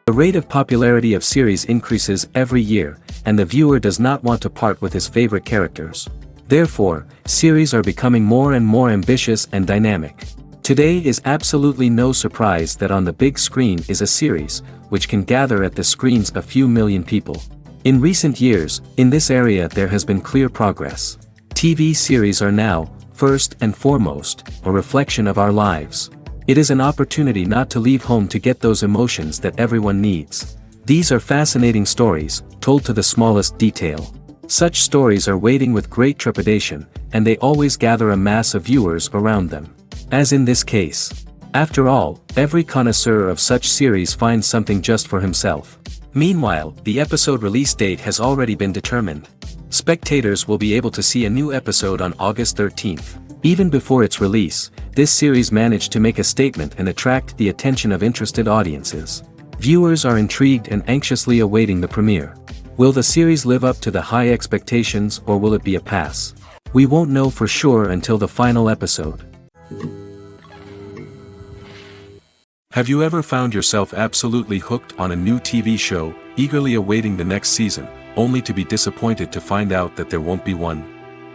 The rate of popularity of series increases every year, and the viewer does not want to part with his favorite characters. Therefore, series are becoming more and more ambitious and dynamic. Today is absolutely no surprise that on the big screen is a series, which can gather at the screens a few million people. In recent years, in this area there has been clear progress. TV series are now, first and foremost, a reflection of our lives. It is an opportunity not to leave home to get those emotions that everyone needs. These are fascinating stories, told to the smallest detail. Such stories are waiting with great trepidation, and they always gather a mass of viewers around them. As in this case. After all, every connoisseur of such series finds something just for himself. Meanwhile, the episode release date has already been determined. Spectators will be able to see a new episode on August 13th. Even before its release, this series managed to make a statement and attract the attention of interested audiences. Viewers are intrigued and anxiously awaiting the premiere. Will the series live up to the high expectations or will it be a pass? We won't know for sure until the final episode. Have you ever found yourself absolutely hooked on a new TV show, eagerly awaiting the next season, only to be disappointed to find out that there won't be one?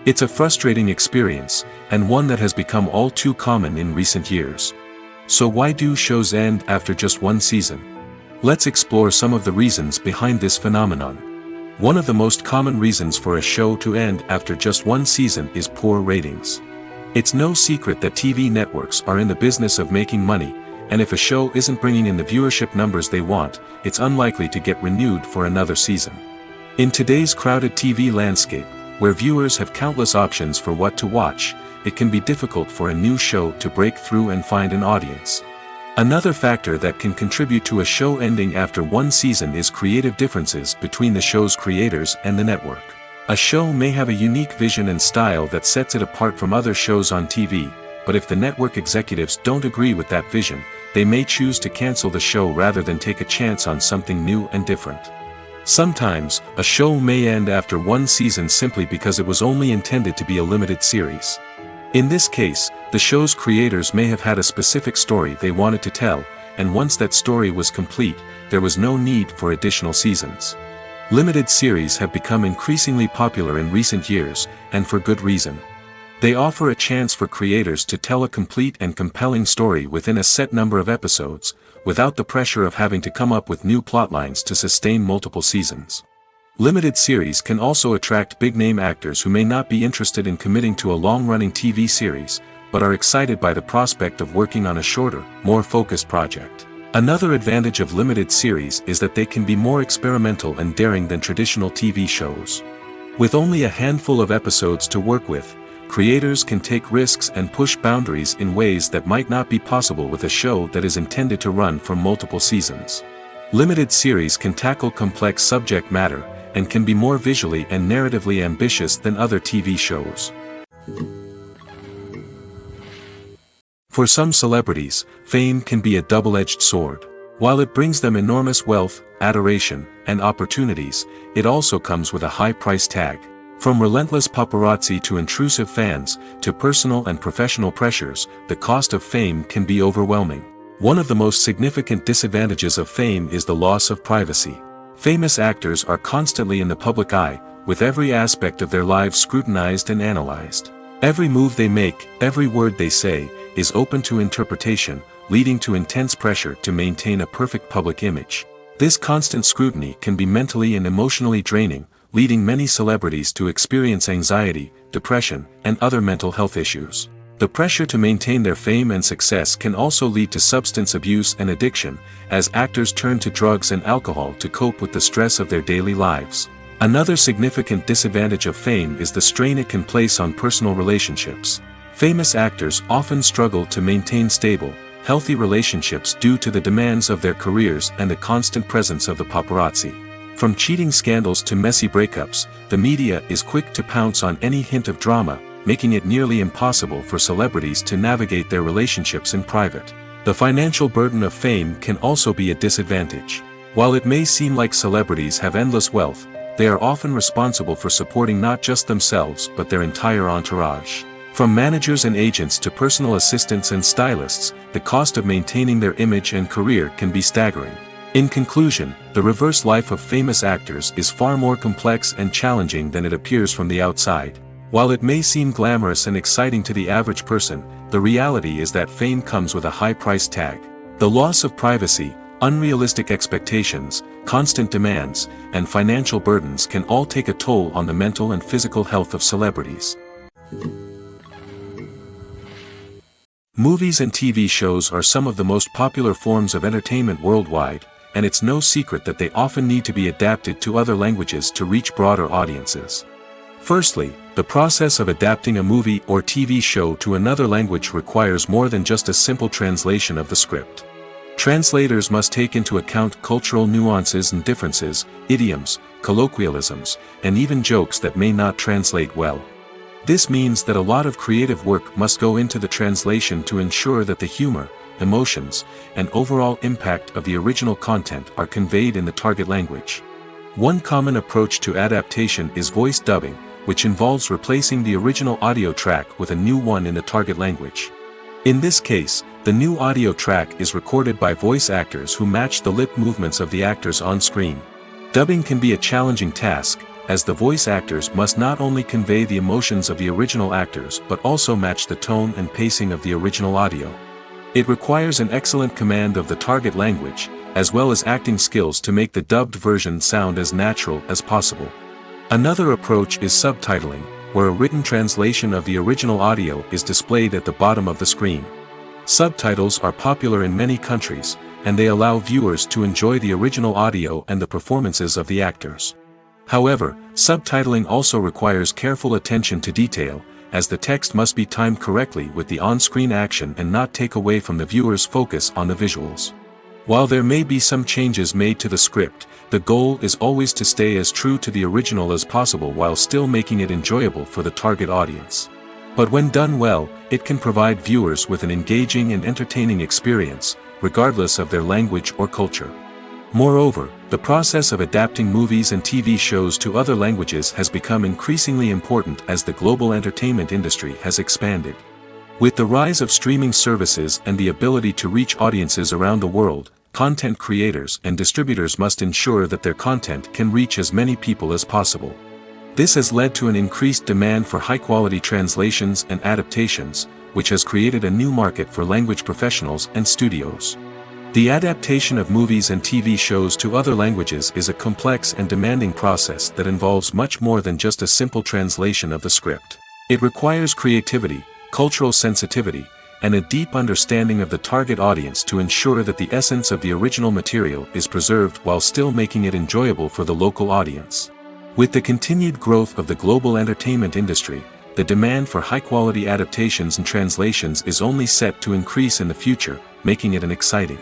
It's a frustrating experience, and one that has become all too common in recent years. So why do shows end after just one season? Let's explore some of the reasons behind this phenomenon. One of the most common reasons for a show to end after just one season is poor ratings. It's no secret that TV networks are in the business of making money, and if a show isn't bringing in the viewership numbers they want, it's unlikely to get renewed for another season. In today's crowded TV landscape, where viewers have countless options for what to watch, it can be difficult for a new show to break through and find an audience. Another factor that can contribute to a show ending after one season is creative differences between the show's creators and the network. A show may have a unique vision and style that sets it apart from other shows on TV, but if the network executives don't agree with that vision, they may choose to cancel the show rather than take a chance on something new and different. Sometimes, a show may end after one season simply because it was only intended to be a limited series. In this case, the show's creators may have had a specific story they wanted to tell, and once that story was complete, there was no need for additional seasons. Limited series have become increasingly popular in recent years, and for good reason. They offer a chance for creators to tell a complete and compelling story within a set number of episodes, without the pressure of having to come up with new plotlines to sustain multiple seasons. Limited series can also attract big-name actors who may not be interested in committing to a long-running TV series, but are excited by the prospect of working on a shorter, more focused project. Another advantage of limited series is that they can be more experimental and daring than traditional TV shows. With only a handful of episodes to work with, creators can take risks and push boundaries in ways that might not be possible with a show that is intended to run for multiple seasons. Limited series can tackle complex subject matter, and can be more visually and narratively ambitious than other TV shows. For some celebrities, fame can be a double-edged sword. While it brings them enormous wealth, adoration, and opportunities, it also comes with a high price tag. From relentless paparazzi to intrusive fans, to personal and professional pressures, the cost of fame can be overwhelming. One of the most significant disadvantages of fame is the loss of privacy. Famous actors are constantly in the public eye, with every aspect of their lives scrutinized and analyzed. Every move they make, every word they say, is open to interpretation, leading to intense pressure to maintain a perfect public image. This constant scrutiny can be mentally and emotionally draining, leading many celebrities to experience anxiety, depression, and other mental health issues. The pressure to maintain their fame and success can also lead to substance abuse and addiction, as actors turn to drugs and alcohol to cope with the stress of their daily lives. Another significant disadvantage of fame is the strain it can place on personal relationships. Famous actors often struggle to maintain stable, healthy relationships due to the demands of their careers and the constant presence of the paparazzi. From cheating scandals to messy breakups, the media is quick to pounce on any hint of drama, making it nearly impossible for celebrities to navigate their relationships in private. The financial burden of fame can also be a disadvantage. While it may seem like celebrities have endless wealth, they are often responsible for supporting not just themselves but their entire entourage. From managers and agents to personal assistants and stylists, the cost of maintaining their image and career can be staggering. In conclusion, the reverse life of famous actors is far more complex and challenging than it appears from the outside. While it may seem glamorous and exciting to the average person, the reality is that fame comes with a high price tag. The loss of privacy, unrealistic expectations, constant demands, and financial burdens can all take a toll on the mental and physical health of celebrities. Movies and TV shows are some of the most popular forms of entertainment worldwide, and it's no secret that they often need to be adapted to other languages to reach broader audiences. Firstly, the process of adapting a movie or TV show to another language requires more than just a simple translation of the script. Translators must take into account cultural nuances and differences, idioms, colloquialisms, and even jokes that may not translate well. This means that a lot of creative work must go into the translation to ensure that the humor, emotions, and overall impact of the original content are conveyed in the target language. One common approach to adaptation is voice dubbing, which involves replacing the original audio track with a new one in the target language. In this case, the new audio track is recorded by voice actors who match the lip movements of the actors on screen. Dubbing can be a challenging task, as the voice actors must not only convey the emotions of the original actors but also match the tone and pacing of the original audio. It requires an excellent command of the target language, as well as acting skills to make the dubbed version sound as natural as possible. Another approach is subtitling, where a written translation of the original audio is displayed at the bottom of the screen. Subtitles are popular in many countries, and they allow viewers to enjoy the original audio and the performances of the actors. However, subtitling also requires careful attention to detail, as the text must be timed correctly with the on-screen action and not take away from the viewer's focus on the visuals. While there may be some changes made to the script, the goal is always to stay as true to the original as possible while still making it enjoyable for the target audience. But when done well, it can provide viewers with an engaging and entertaining experience, regardless of their language or culture. Moreover, the process of adapting movies and TV shows to other languages has become increasingly important as the global entertainment industry has expanded. With the rise of streaming services and the ability to reach audiences around the world, content creators and distributors must ensure that their content can reach as many people as possible. This has led to an increased demand for high-quality translations and adaptations, which has created a new market for language professionals and studios. The adaptation of movies and TV shows to other languages is a complex and demanding process that involves much more than just a simple translation of the script. It requires creativity, cultural sensitivity, and a deep understanding of the target audience to ensure that the essence of the original material is preserved while still making it enjoyable for the local audience. With the continued growth of the global entertainment industry, the demand for high-quality adaptations and translations is only set to increase in the future, making it exciting.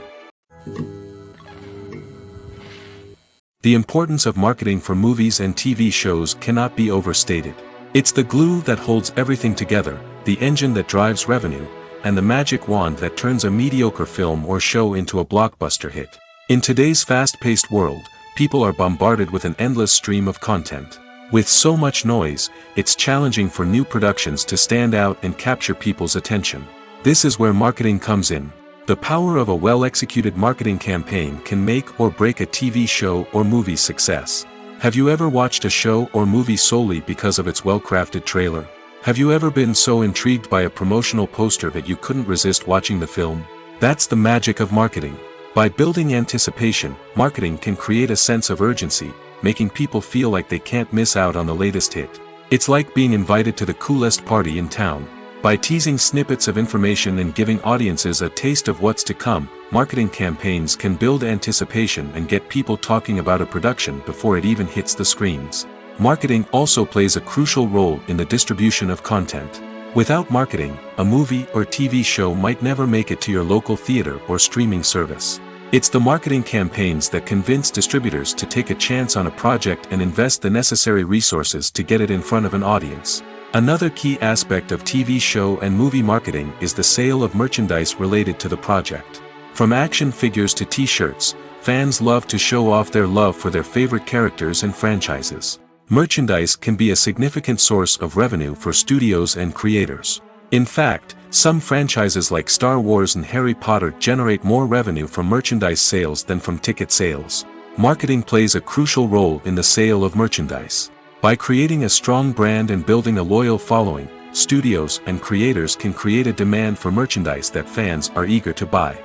The importance of marketing for movies and TV shows cannot be overstated. It's the glue that holds everything together, the engine that drives revenue, and the magic wand that turns a mediocre film or show into a blockbuster hit. In today's fast-paced world, people are bombarded with an endless stream of content. With so much noise, it's challenging for new productions to stand out and capture people's attention. This is where marketing comes in. The power of a well-executed marketing campaign can make or break a TV show or movie's success. Have you ever watched a show or movie solely because of its well-crafted trailer? Have you ever been so intrigued by a promotional poster that you couldn't resist watching the film? That's the magic of marketing. By building anticipation, marketing can create a sense of urgency, making people feel like they can't miss out on the latest hit. It's like being invited to the coolest party in town. By teasing snippets of information and giving audiences a taste of what's to come, marketing campaigns can build anticipation and get people talking about a production before it even hits the screens. Marketing also plays a crucial role in the distribution of content. Without marketing, a movie or TV show might never make it to your local theater or streaming service. It's the marketing campaigns that convince distributors to take a chance on a project and invest the necessary resources to get it in front of an audience. Another key aspect of TV show and movie marketing is the sale of merchandise related to the project. From action figures to t-shirts, fans love to show off their love for their favorite characters and franchises. Merchandise can be a significant source of revenue for studios and creators. In fact, Some franchises like Star Wars and Harry Potter generate more revenue from merchandise sales than from ticket sales. Marketing plays a crucial role in the sale of merchandise. By creating a strong brand and building a loyal following, studios and creators can create a demand for merchandise that fans are eager to buy.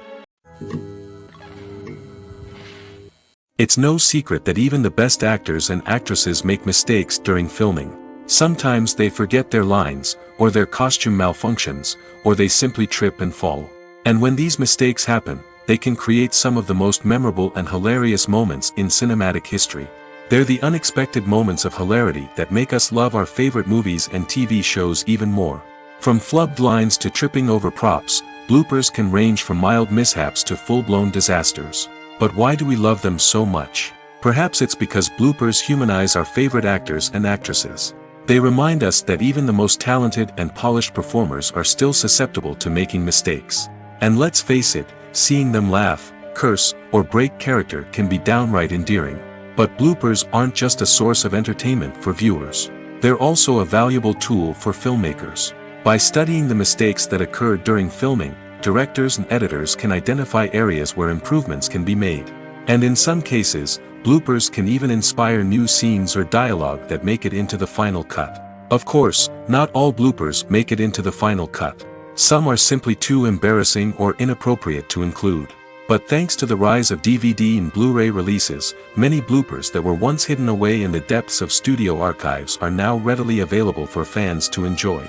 It's no secret that even the best actors and actresses make mistakes during filming. Sometimes they forget their lines, or their costume malfunctions, or they simply trip and fall. And when these mistakes happen, they can create some of the most memorable and hilarious moments in cinematic history. They're the unexpected moments of hilarity that make us love our favorite movies and TV shows even more. From flubbed lines to tripping over props, bloopers can range from mild mishaps to full-blown disasters. But why do we love them so much? Perhaps it's because bloopers humanize our favorite actors and actresses. They remind us that even the most talented and polished performers are still susceptible to making mistakes. And let's face it, seeing them laugh, curse, or break character can be downright endearing. But bloopers aren't just a source of entertainment for viewers. They're also a valuable tool for filmmakers. By studying the mistakes that occur during filming, directors and editors can identify areas where improvements can be made. And in some cases, bloopers can even inspire new scenes or dialogue that make it into the final cut. Of course, not all bloopers make it into the final cut. Some are simply too embarrassing or inappropriate to include. But thanks to the rise of DVD and Blu-ray releases, many bloopers that were once hidden away in the depths of studio archives are now readily available for fans to enjoy.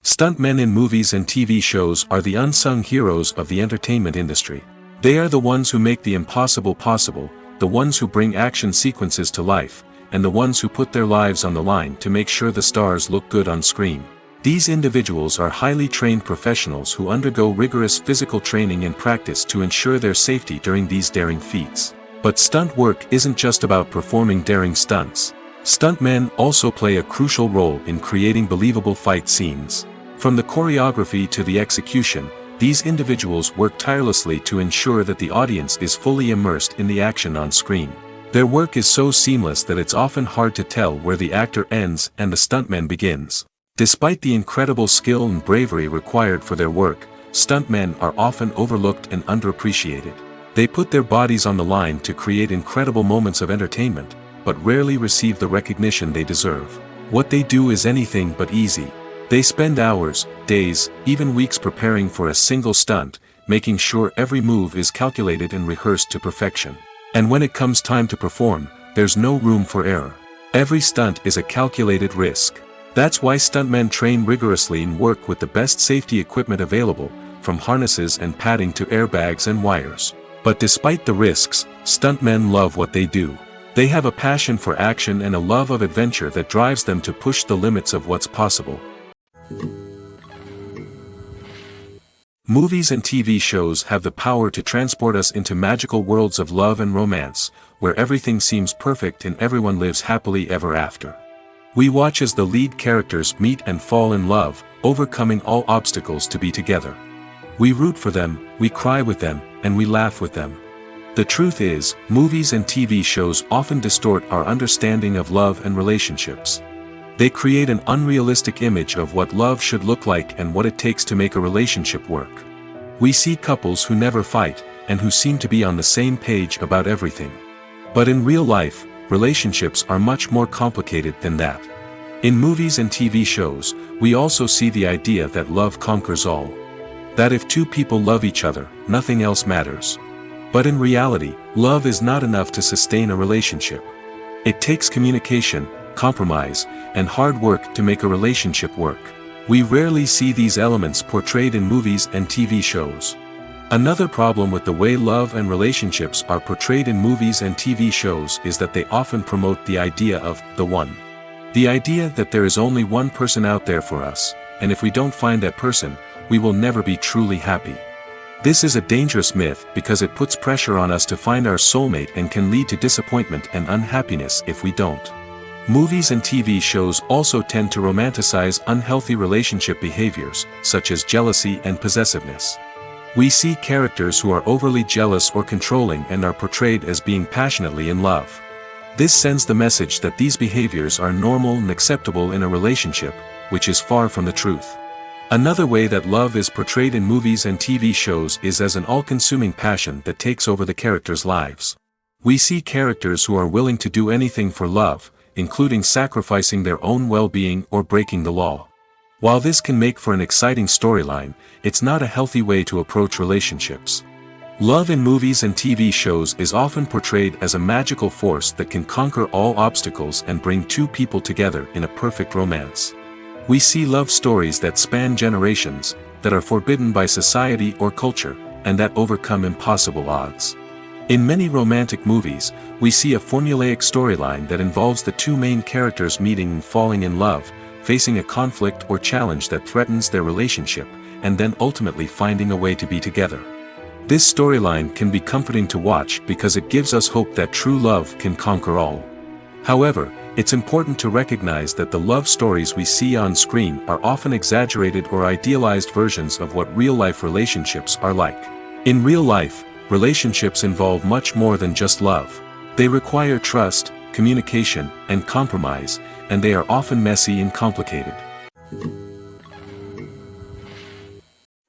Stuntmen in movies and TV shows are the unsung heroes of the entertainment industry. They are the ones who make the impossible possible, the ones who bring action sequences to life, and the ones who put their lives on the line to make sure the stars look good on screen. These individuals are highly trained professionals who undergo rigorous physical training and practice to ensure their safety during these daring feats. But stunt work isn't just about performing daring stunts. Stuntmen also play a crucial role in creating believable fight scenes. From the choreography to the execution, these individuals work tirelessly to ensure that the audience is fully immersed in the action on screen. Their work is so seamless that it's often hard to tell where the actor ends and the stuntman begins. Despite the incredible skill and bravery required for their work, stuntmen are often overlooked and underappreciated. They put their bodies on the line to create incredible moments of entertainment, but rarely receive the recognition they deserve. What they do is anything but easy. They spend hours, days, even weeks preparing for a single stunt, making sure every move is calculated and rehearsed to perfection. And when it comes time to perform, there's no room for error. Every stunt is a calculated risk. That's why stuntmen train rigorously and work with the best safety equipment available, from harnesses and padding to airbags and wires. But despite the risks, stuntmen love what they do. They have a passion for action and a love of adventure that drives them to push the limits of what's possible. Movies and TV shows have the power to transport us into magical worlds of love and romance, where everything seems perfect and everyone lives happily ever after. We watch as the lead characters meet and fall in love, overcoming all obstacles to be together. We root for them, we cry with them, and we laugh with them. The truth is, movies and TV shows often distort our understanding of love and relationships. They create an unrealistic image of what love should look like and what it takes to make a relationship work. We see couples who never fight, and who seem to be on the same page about everything. But in real life, relationships are much more complicated than that. In movies and TV shows, we also see the idea that love conquers all. That if two people love each other, nothing else matters. But in reality, love is not enough to sustain a relationship. It takes communication, compromise, and hard work to make a relationship work. We rarely see these elements portrayed in movies and TV shows. Another problem with the way love and relationships are portrayed in movies and TV shows is that they often promote the idea of the one. The idea that there is only one person out there for us, and if we don't find that person, we will never be truly happy. This is a dangerous myth because it puts pressure on us to find our soulmate and can lead to disappointment and unhappiness if we don't. Movies and TV shows also tend to romanticize unhealthy relationship behaviors, such as jealousy and possessiveness. We see characters who are overly jealous or controlling and are portrayed as being passionately in love. This sends the message that these behaviors are normal and acceptable in a relationship, which is far from the truth. Another way that love is portrayed in movies and TV shows is as an all-consuming passion that takes over the characters' lives. We see characters who are willing to do anything for love, including sacrificing their own well-being or breaking the law. While this can make for an exciting storyline, it's not a healthy way to approach relationships. Love in movies and TV shows is often portrayed as a magical force that can conquer all obstacles and bring two people together in a perfect romance. We see love stories that span generations, that are forbidden by society or culture, and that overcome impossible odds. In many romantic movies, we see a formulaic storyline that involves the two main characters meeting and falling in love, facing a conflict or challenge that threatens their relationship, and then ultimately finding a way to be together. This storyline can be comforting to watch because it gives us hope that true love can conquer all. However, it's important to recognize that the love stories we see on screen are often exaggerated or idealized versions of what real-life relationships are like. In real life, relationships involve much more than just love. They require trust, communication, and compromise, and they are often messy and complicated.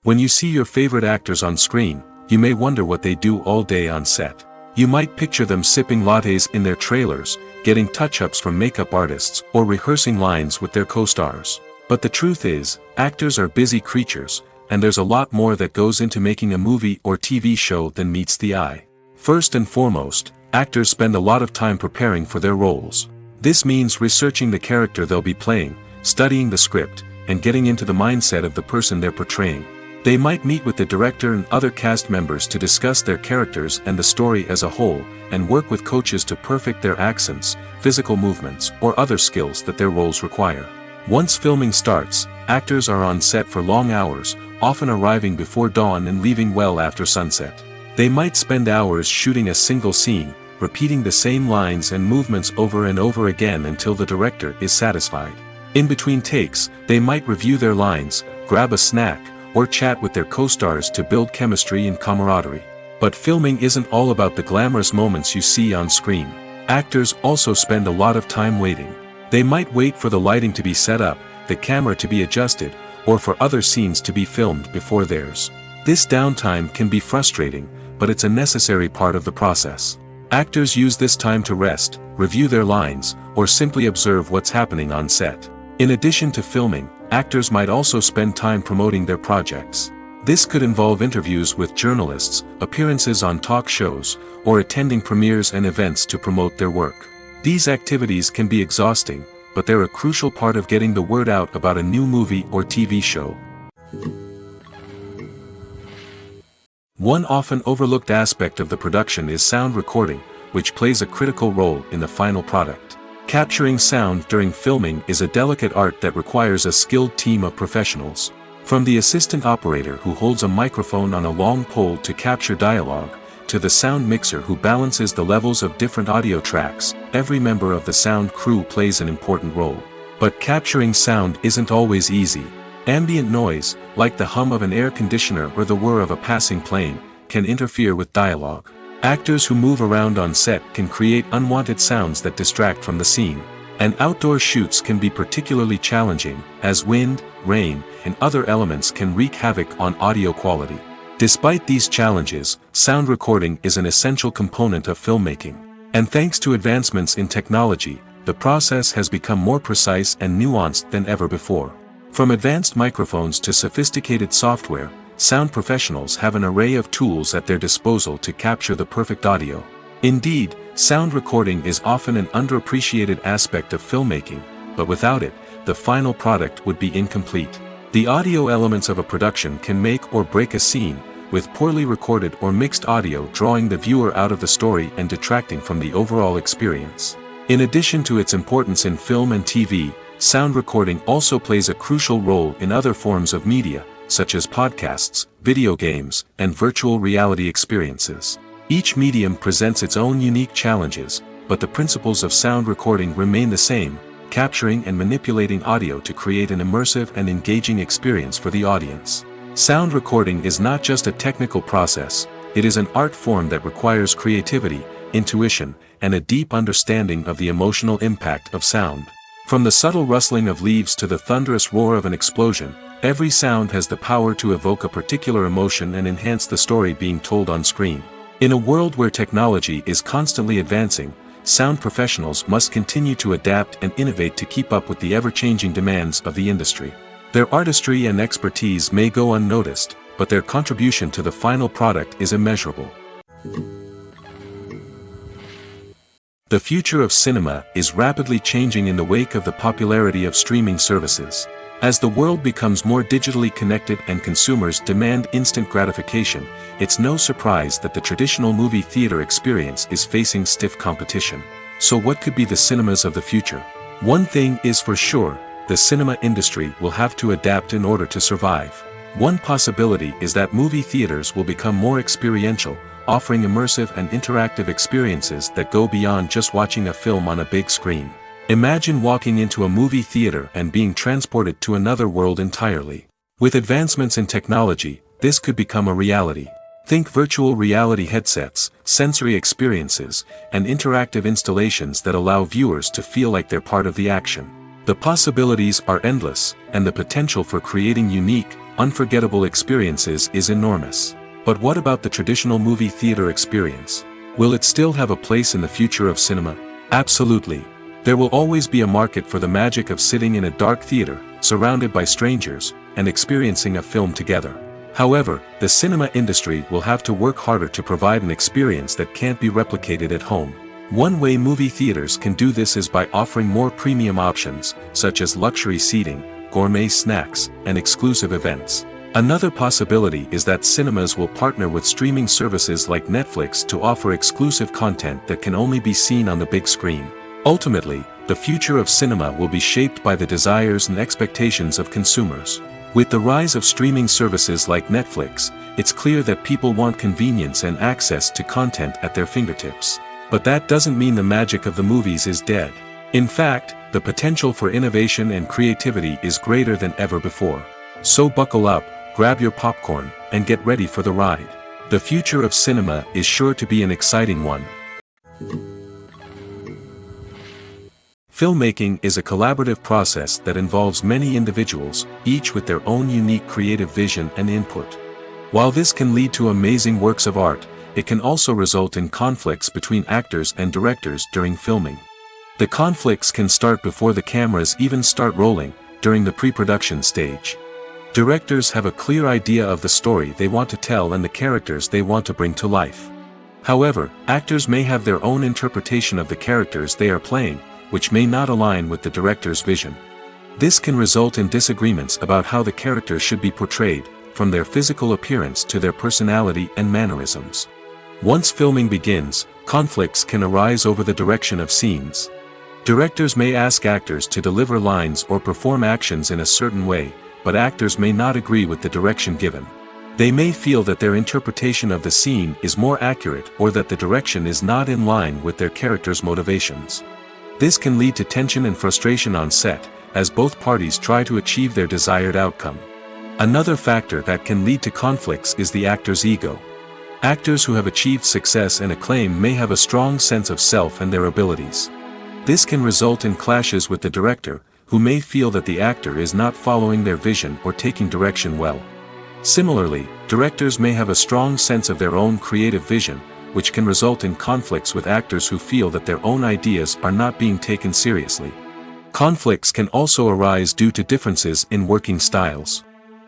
When you see your favorite actors on screen, you may wonder what they do all day on set. You might picture them sipping lattes in their trailers, getting touch-ups from makeup artists, or rehearsing lines with their co-stars. But the truth is, actors are busy creatures, and there's a lot more that goes into making a movie or TV show than meets the eye. First and foremost, actors spend a lot of time preparing for their roles. This means researching the character they'll be playing, studying the script, and getting into the mindset of the person they're portraying. They might meet with the director and other cast members to discuss their characters and the story as a whole, and work with coaches to perfect their accents, physical movements, or other skills that their roles require. Once filming starts, actors are on set for long hours, often arriving before dawn and leaving well after sunset. They might spend hours shooting a single scene, repeating the same lines and movements over and over again until the director is satisfied. In between takes, they might review their lines, grab a snack, or chat with their co-stars to build chemistry and camaraderie. But filming isn't all about the glamorous moments you see on screen. Actors also spend a lot of time waiting. They might wait for the lighting to be set up, the camera to be adjusted, or for other scenes to be filmed before theirs. This downtime can be frustrating, but it's a necessary part of the process. Actors use this time to rest, review their lines, or simply observe what's happening on set. In addition to filming, actors might also spend time promoting their projects. This could involve interviews with journalists, appearances on talk shows, or attending premieres and events to promote their work. These activities can be exhausting, but they're a crucial part of getting the word out about a new movie or TV show. One often overlooked aspect of the production is sound recording, which plays a critical role in the final product. Capturing sound during filming is a delicate art that requires a skilled team of professionals. From the assistant operator who holds a microphone on a long pole to capture dialogue, to the sound mixer who balances the levels of different audio tracks, every member of the sound crew plays an important role. But capturing sound isn't always easy. Ambient noise, like the hum of an air conditioner or the whir of a passing plane, can interfere with dialogue. Actors who move around on set can create unwanted sounds that distract from the scene. And outdoor shoots can be particularly challenging, as wind, rain, and other elements can wreak havoc on audio quality. Despite these challenges, sound recording is an essential component of filmmaking. And thanks to advancements in technology, the process has become more precise and nuanced than ever before. From advanced microphones to sophisticated software, sound professionals have an array of tools at their disposal to capture the perfect audio. Indeed, sound recording is often an underappreciated aspect of filmmaking, but without it, the final product would be incomplete. The audio elements of a production can make or break a scene, with poorly recorded or mixed audio drawing the viewer out of the story and detracting from the overall experience. In addition to its importance in film and TV, sound recording also plays a crucial role in other forms of media, such as podcasts, video games, and virtual reality experiences. Each medium presents its own unique challenges, but the principles of sound recording remain the same, capturing and manipulating audio to create an immersive and engaging experience for the audience. Sound recording is not just a technical process, it is an art form that requires creativity, intuition, and a deep understanding of the emotional impact of sound. From the subtle rustling of leaves to the thunderous roar of an explosion, every sound has the power to evoke a particular emotion and enhance the story being told on screen. In a world where technology is constantly advancing, sound professionals must continue to adapt and innovate to keep up with the ever-changing demands of the industry. Their artistry and expertise may go unnoticed, but their contribution to the final product is immeasurable. The future of cinema is rapidly changing in the wake of the popularity of streaming services. As the world becomes more digitally connected and consumers demand instant gratification, it's no surprise that the traditional movie theater experience is facing stiff competition. So what could be the cinemas of the future? One thing is for sure, the cinema industry will have to adapt in order to survive. One possibility is that movie theaters will become more experiential, offering immersive and interactive experiences that go beyond just watching a film on a big screen. Imagine walking into a movie theater and being transported to another world entirely. With advancements in technology, this could become a reality. Think virtual reality headsets, sensory experiences, and interactive installations that allow viewers to feel like they're part of the action. The possibilities are endless, and the potential for creating unique, unforgettable experiences is enormous. But what about the traditional movie theater experience? Will it still have a place in the future of cinema? Absolutely. There will always be a market for the magic of sitting in a dark theater, surrounded by strangers, and experiencing a film together. However, the cinema industry will have to work harder to provide an experience that can't be replicated at home. One way movie theaters can do this is by offering more premium options, such as luxury seating, gourmet snacks, and exclusive events. Another possibility is that cinemas will partner with streaming services like Netflix to offer exclusive content that can only be seen on the big screen. Ultimately, the future of cinema will be shaped by the desires and expectations of consumers. With the rise of streaming services like Netflix, it's clear that people want convenience and access to content at their fingertips. But that doesn't mean the magic of the movies is dead. In fact, the potential for innovation and creativity is greater than ever before. So buckle up, grab your popcorn, and get ready for the ride. The future of cinema is sure to be an exciting one. Filmmaking is a collaborative process that involves many individuals, each with their own unique creative vision and input. While this can lead to amazing works of art, it can also result in conflicts between actors and directors during filming. The conflicts can start before the cameras even start rolling, during the pre-production stage. Directors have a clear idea of the story they want to tell and the characters they want to bring to life. However, actors may have their own interpretation of the characters they are playing, which may not align with the director's vision. This can result in disagreements about how the characters should be portrayed, from their physical appearance to their personality and mannerisms. Once filming begins, conflicts can arise over the direction of scenes. Directors may ask actors to deliver lines or perform actions in a certain way, but actors may not agree with the direction given. They may feel that their interpretation of the scene is more accurate or that the direction is not in line with their character's motivations. This can lead to tension and frustration on set, as both parties try to achieve their desired outcome. Another factor that can lead to conflicts is the actor's ego. Actors who have achieved success and acclaim may have a strong sense of self and their abilities. This can result in clashes with the director, who may feel that the actor is not following their vision or taking direction well. Similarly, directors may have a strong sense of their own creative vision, which can result in conflicts with actors who feel that their own ideas are not being taken seriously. Conflicts can also arise due to differences in working styles.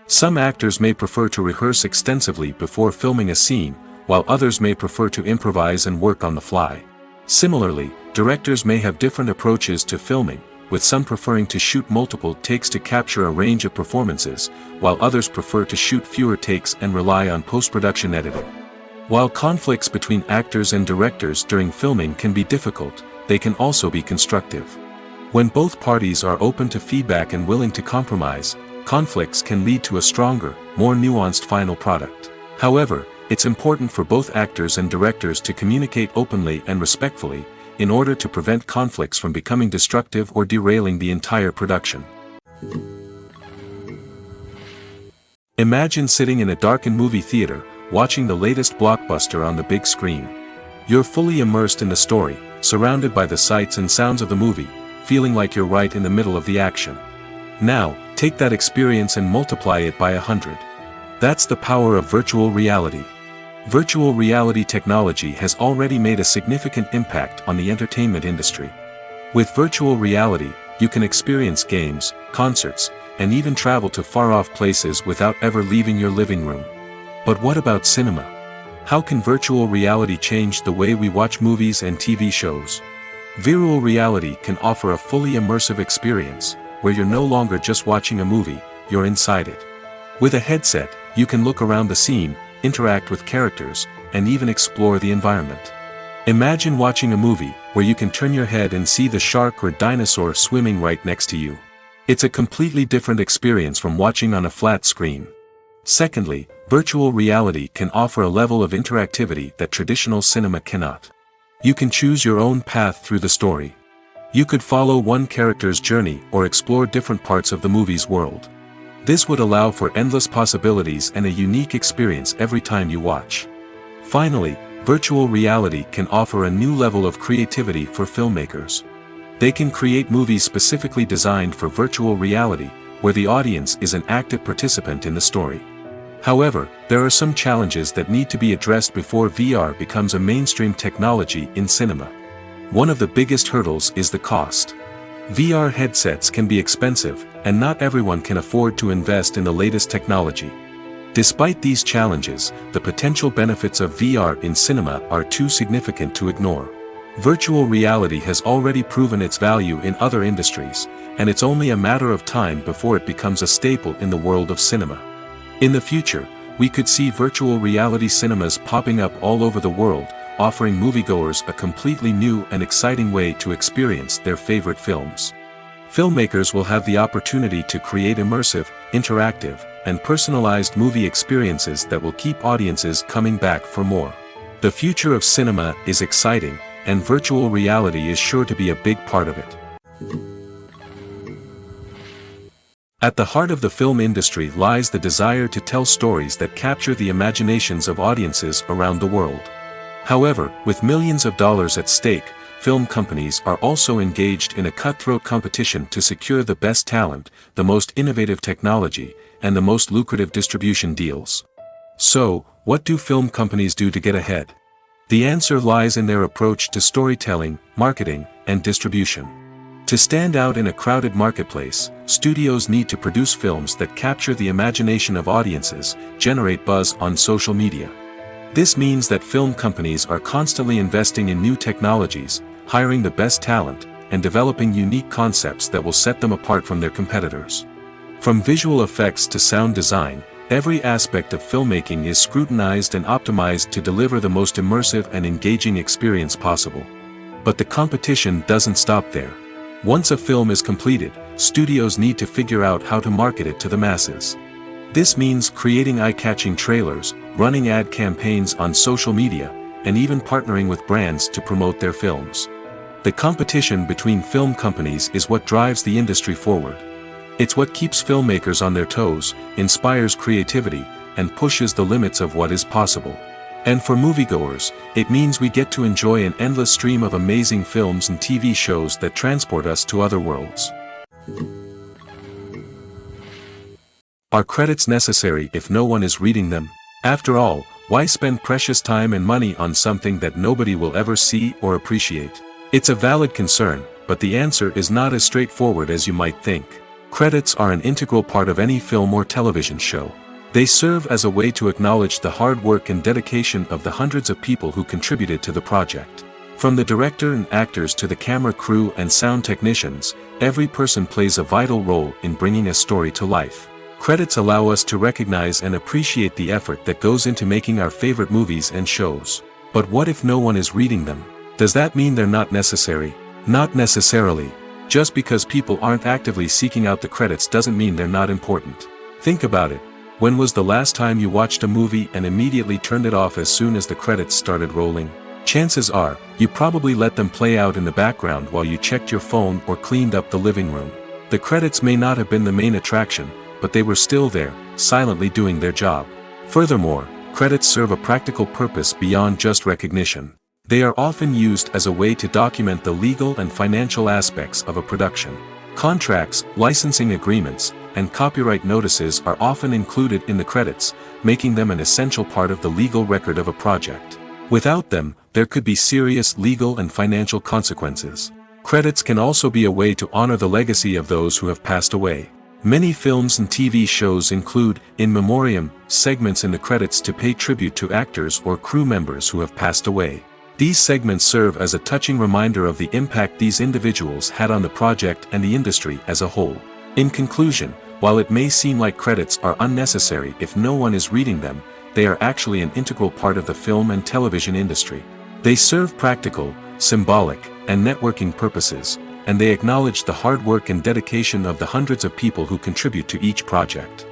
Some actors may prefer to rehearse extensively before filming a scene, while others may prefer to improvise and work on the fly. Similarly, directors may have different approaches to filming, with some preferring to shoot multiple takes to capture a range of performances, while others prefer to shoot fewer takes and rely on post-production editing. While conflicts between actors and directors during filming can be difficult, they can also be constructive. When both parties are open to feedback and willing to compromise, conflicts can lead to a stronger, more nuanced final product. However, it's important for both actors and directors to communicate openly and respectfully, in order to prevent conflicts from becoming destructive or derailing the entire production. Imagine sitting in a darkened movie theater, watching the latest blockbuster on the big screen. You're fully immersed in the story, surrounded by the sights and sounds of the movie, feeling like you're right in the middle of the action. Now, take that experience and multiply it by 100. That's the power of virtual reality. Virtual reality technology has already made a significant impact on the entertainment industry. With virtual reality, you can experience games, concerts, and even travel to far-off places without ever leaving your living room. But what about cinema? How can virtual reality change the way we watch movies and TV shows? Virtual reality can offer a fully immersive experience, where you're no longer just watching a movie, you're inside it. With a headset, you can look around the scene, interact with characters, and even explore the environment. Imagine watching a movie, where you can turn your head and see the shark or dinosaur swimming right next to you. It's a completely different experience from watching on a flat screen. Secondly, virtual reality can offer a level of interactivity that traditional cinema cannot. You can choose your own path through the story. You could follow one character's journey or explore different parts of the movie's world. This would allow for endless possibilities and a unique experience every time you watch. Finally, virtual reality can offer a new level of creativity for filmmakers. They can create movies specifically designed for virtual reality, where the audience is an active participant in the story. However, there are some challenges that need to be addressed before VR becomes a mainstream technology in cinema. One of the biggest hurdles is the cost. VR headsets can be expensive, and not everyone can afford to invest in the latest technology. Despite these challenges, the potential benefits of VR in cinema are too significant to ignore. Virtual reality has already proven its value in other industries, and it's only a matter of time before it becomes a staple in the world of cinema. In the future, we could see virtual reality cinemas popping up all over the world, offering moviegoers a completely new and exciting way to experience their favorite films. Filmmakers will have the opportunity to create immersive, interactive, and personalized movie experiences that will keep audiences coming back for more. The future of cinema is exciting, and virtual reality is sure to be a big part of it. At the heart of the film industry lies the desire to tell stories that capture the imaginations of audiences around the world. However, with millions of dollars at stake, film companies are also engaged in a cutthroat competition to secure the best talent, the most innovative technology, and the most lucrative distribution deals. So, what do film companies do to get ahead? The answer lies in their approach to storytelling, marketing, and distribution. To stand out in a crowded marketplace, studios need to produce films that capture the imagination of audiences, generate buzz on social media. This means that film companies are constantly investing in new technologies, hiring the best talent, and developing unique concepts that will set them apart from their competitors. From visual effects to sound design, every aspect of filmmaking is scrutinized and optimized to deliver the most immersive and engaging experience possible. But the competition doesn't stop there. Once a film is completed, studios need to figure out how to market it to the masses. This means creating eye-catching trailers, running ad campaigns on social media, and even partnering with brands to promote their films. The competition between film companies is what drives the industry forward. It's what keeps filmmakers on their toes, inspires creativity, and pushes the limits of what is possible. And for moviegoers, it means we get to enjoy an endless stream of amazing films and TV shows that transport us to other worlds. Are credits necessary if no one is reading them? After all, why spend precious time and money on something that nobody will ever see or appreciate? It's a valid concern, but the answer is not as straightforward as you might think. Credits are an integral part of any film or television show. They serve as a way to acknowledge the hard work and dedication of the hundreds of people who contributed to the project. From the director and actors to the camera crew and sound technicians, every person plays a vital role in bringing a story to life. Credits allow us to recognize and appreciate the effort that goes into making our favorite movies and shows. But what if no one is reading them? Does that mean they're not necessary? Not necessarily. Just because people aren't actively seeking out the credits doesn't mean they're not important. Think about it. When was the last time you watched a movie and immediately turned it off as soon as the credits started rolling? Chances are, you probably let them play out in the background while you checked your phone or cleaned up the living room. The credits may not have been the main attraction, but they were still there, silently doing their job. Furthermore, credits serve a practical purpose beyond just recognition. They are often used as a way to document the legal and financial aspects of a production. Contracts, licensing agreements, and copyright notices are often included in the credits, making them an essential part of the legal record of a project. Without them, there could be serious legal and financial consequences. Credits can also be a way to honor the legacy of those who have passed away. Many films and TV shows include, in memoriam, segments in the credits to pay tribute to actors or crew members who have passed away. These segments serve as a touching reminder of the impact these individuals had on the project and the industry as a whole. In conclusion, while it may seem like credits are unnecessary if no one is reading them, they are actually an integral part of the film and television industry. They serve practical, symbolic, and networking purposes, and they acknowledge the hard work and dedication of the hundreds of people who contribute to each project.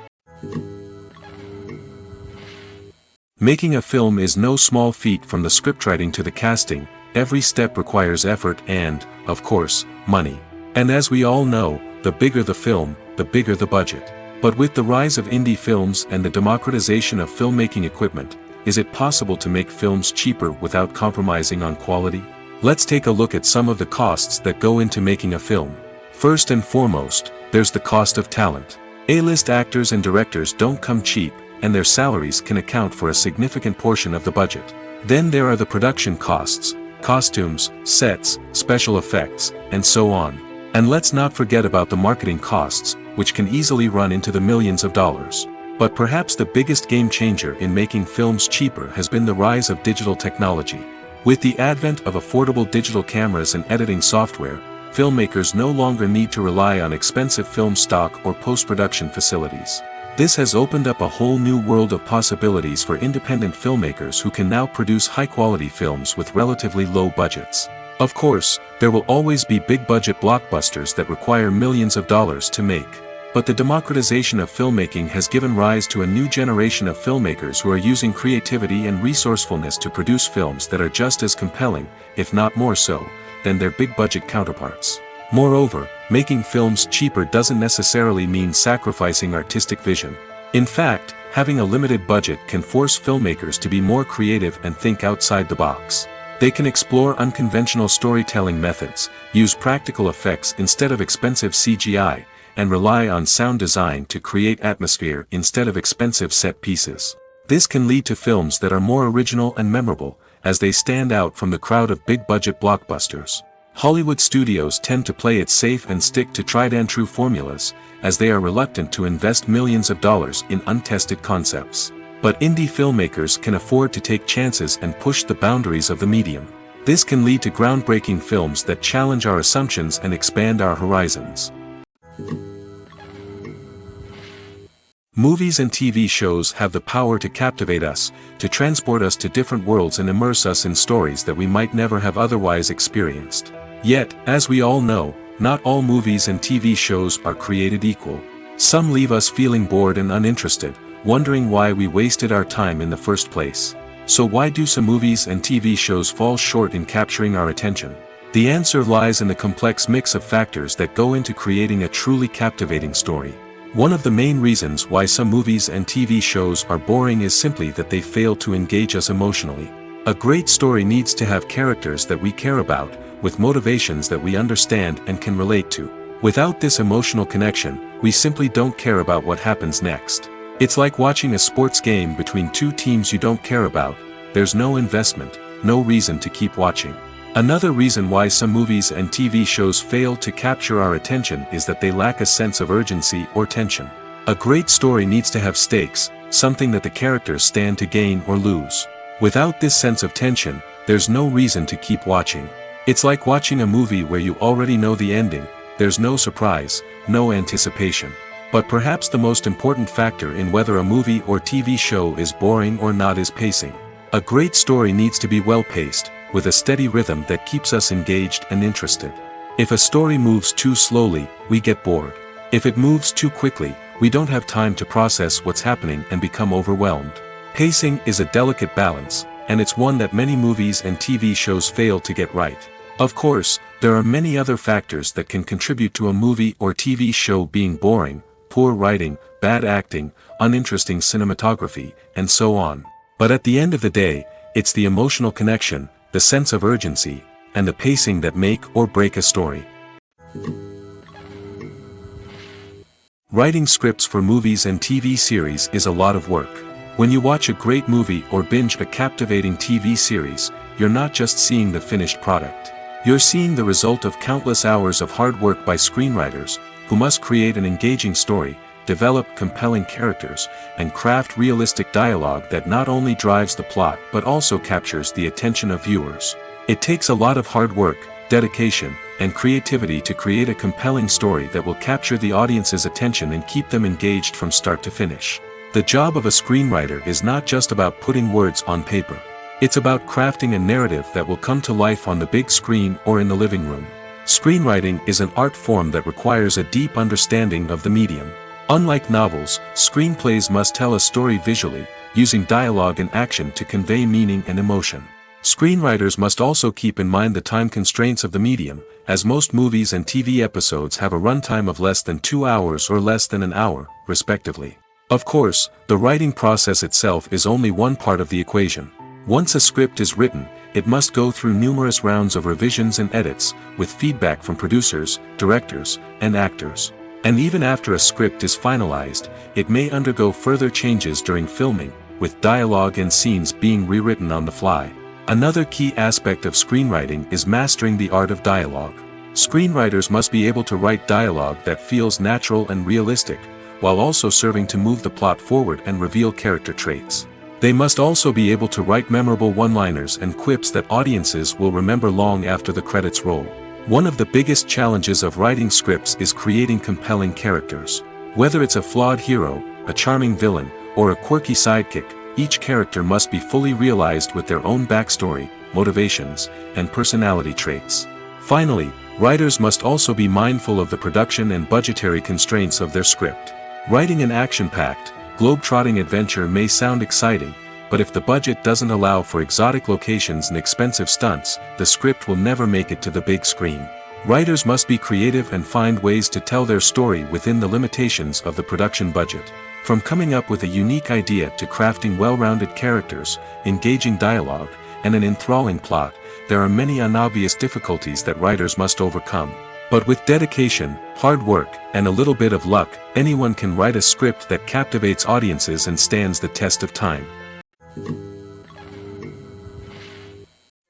Making a film is no small feat. From the scriptwriting to the casting, every step requires effort and, of course, money. And as we all know, the bigger the film, the bigger the budget. But with the rise of indie films and the democratization of filmmaking equipment, is it possible to make films cheaper without compromising on quality? Let's take a look at some of the costs that go into making a film. First and foremost, there's the cost of talent. A-list actors and directors don't come cheap, and their salaries can account for a significant portion of the budget. Then there are the production costs, costumes, sets, special effects, and so on. And let's not forget about the marketing costs, which can easily run into the millions of dollars. But perhaps the biggest game changer in making films cheaper has been the rise of digital technology. With the advent of affordable digital cameras and editing software, filmmakers no longer need to rely on expensive film stock or post-production facilities. This has opened up a whole new world of possibilities for independent filmmakers who can now produce high-quality films with relatively low budgets. Of course, there will always be big-budget blockbusters that require millions of dollars to make. But the democratization of filmmaking has given rise to a new generation of filmmakers who are using creativity and resourcefulness to produce films that are just as compelling, if not more so, than their big-budget counterparts. Moreover, making films cheaper doesn't necessarily mean sacrificing artistic vision. In fact, having a limited budget can force filmmakers to be more creative and think outside the box. They can explore unconventional storytelling methods, use practical effects instead of expensive CGI, and rely on sound design to create atmosphere instead of expensive set pieces. This can lead to films that are more original and memorable, as they stand out from the crowd of big-budget blockbusters. Hollywood studios tend to play it safe and stick to tried-and-true formulas, as they are reluctant to invest millions of dollars in untested concepts. But indie filmmakers can afford to take chances and push the boundaries of the medium. This can lead to groundbreaking films that challenge our assumptions and expand our horizons. Movies and TV shows have the power to captivate us, to transport us to different worlds and immerse us in stories that we might never have otherwise experienced. Yet, as we all know, not all movies and TV shows are created equal. Some leave us feeling bored and uninterested, wondering why we wasted our time in the first place. So why do some movies and TV shows fall short in capturing our attention? The answer lies in the complex mix of factors that go into creating a truly captivating story. One of the main reasons why some movies and TV shows are boring is simply that they fail to engage us emotionally. A great story needs to have characters that we care about, with motivations that we understand and can relate to. Without this emotional connection, we simply don't care about what happens next. It's like watching a sports game between two teams you don't care about. There's no investment, no reason to keep watching. Another reason why some movies and TV shows fail to capture our attention is that they lack a sense of urgency or tension. A great story needs to have stakes, something that the characters stand to gain or lose. Without this sense of tension, there's no reason to keep watching. It's like watching a movie where you already know the ending. There's no surprise, no anticipation. But perhaps the most important factor in whether a movie or TV show is boring or not is pacing. A great story needs to be well-paced, with a steady rhythm that keeps us engaged and interested. If a story moves too slowly, we get bored. If it moves too quickly, we don't have time to process what's happening and become overwhelmed. Pacing is a delicate balance, and it's one that many movies and TV shows fail to get right. Of course, there are many other factors that can contribute to a movie or TV show being boring: poor writing, bad acting, uninteresting cinematography, and so on. But at the end of the day, it's the emotional connection, the sense of urgency, and the pacing that make or break a story. Writing scripts for movies and TV series is a lot of work. When you watch a great movie or binge a captivating TV series, you're not just seeing the finished product. You're seeing the result of countless hours of hard work by screenwriters, who must create an engaging story, develop compelling characters, and craft realistic dialogue that not only drives the plot but also captures the attention of viewers. It takes a lot of hard work, dedication, and creativity to create a compelling story that will capture the audience's attention and keep them engaged from start to finish. The job of a screenwriter is not just about putting words on paper. It's about crafting a narrative that will come to life on the big screen or in the living room. Screenwriting is an art form that requires a deep understanding of the medium. Unlike novels, screenplays must tell a story visually, using dialogue and action to convey meaning and emotion. Screenwriters must also keep in mind the time constraints of the medium, as most movies and TV episodes have a runtime of less than 2 hours or less than an hour, respectively. Of course, the writing process itself is only one part of the equation. Once a script is written, it must go through numerous rounds of revisions and edits, with feedback from producers, directors, and actors. And even after a script is finalized, it may undergo further changes during filming, with dialogue and scenes being rewritten on the fly. Another key aspect of screenwriting is mastering the art of dialogue. Screenwriters must be able to write dialogue that feels natural and realistic, while also serving to move the plot forward and reveal character traits. They must also be able to write memorable one-liners and quips that audiences will remember long after the credits roll. One of the biggest challenges of writing scripts is creating compelling characters. Whether it's a flawed hero, a charming villain, or a quirky sidekick, each character must be fully realized with their own backstory, motivations, and personality traits. Finally, writers must also be mindful of the production and budgetary constraints of their script. Writing an action-packed, globe-trotting adventure may sound exciting, but if the budget doesn't allow for exotic locations and expensive stunts, the script will never make it to the big screen. Writers must be creative and find ways to tell their story within the limitations of the production budget. From coming up with a unique idea to crafting well-rounded characters, engaging dialogue, and an enthralling plot, there are many unobvious difficulties that writers must overcome. But with dedication, hard work, and a little bit of luck, anyone can write a script that captivates audiences and stands the test of time.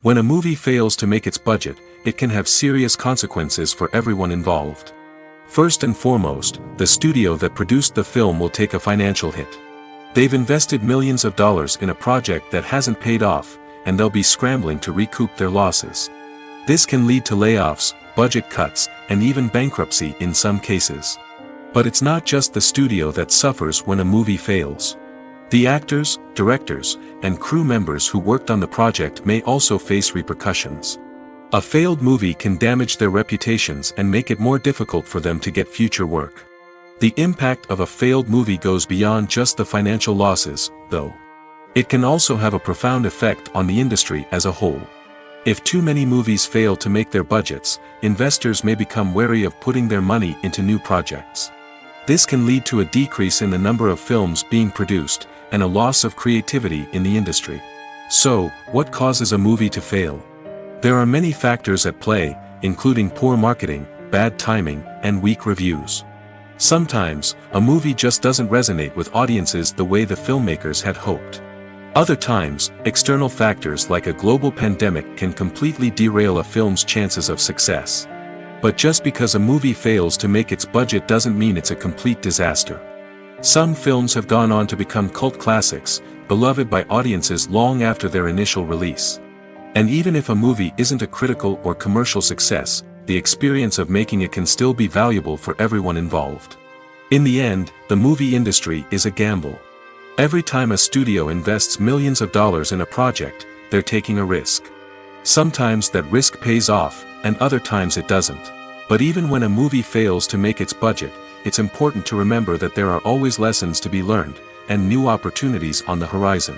When a movie fails to make its budget, it can have serious consequences for everyone involved. First and foremost, the studio that produced the film will take a financial hit. They've invested millions of dollars in a project that hasn't paid off, and they'll be scrambling to recoup their losses. This can lead to layoffs, budget cuts, and even bankruptcy in some cases. But it's not just the studio that suffers when a movie fails. The actors, directors, and crew members who worked on the project may also face repercussions. A failed movie can damage their reputations and make it more difficult for them to get future work. The impact of a failed movie goes beyond just the financial losses, though. It can also have a profound effect on the industry as a whole. If too many movies fail to make their budgets, investors may become wary of putting their money into new projects. This can lead to a decrease in the number of films being produced, and a loss of creativity in the industry. So, what causes a movie to fail? There are many factors at play, including poor marketing, bad timing, and weak reviews. Sometimes, a movie just doesn't resonate with audiences the way the filmmakers had hoped. Other times, external factors like a global pandemic can completely derail a film's chances of success. But just because a movie fails to make its budget doesn't mean it's a complete disaster. Some films have gone on to become cult classics, beloved by audiences long after their initial release. And even if a movie isn't a critical or commercial success, the experience of making it can still be valuable for everyone involved. In the end, the movie industry is a gamble. Every time a studio invests millions of dollars in a project, they're taking a risk. Sometimes that risk pays off, and other times it doesn't. But even when a movie fails to make its budget, it's important to remember that there are always lessons to be learned, and new opportunities on the horizon.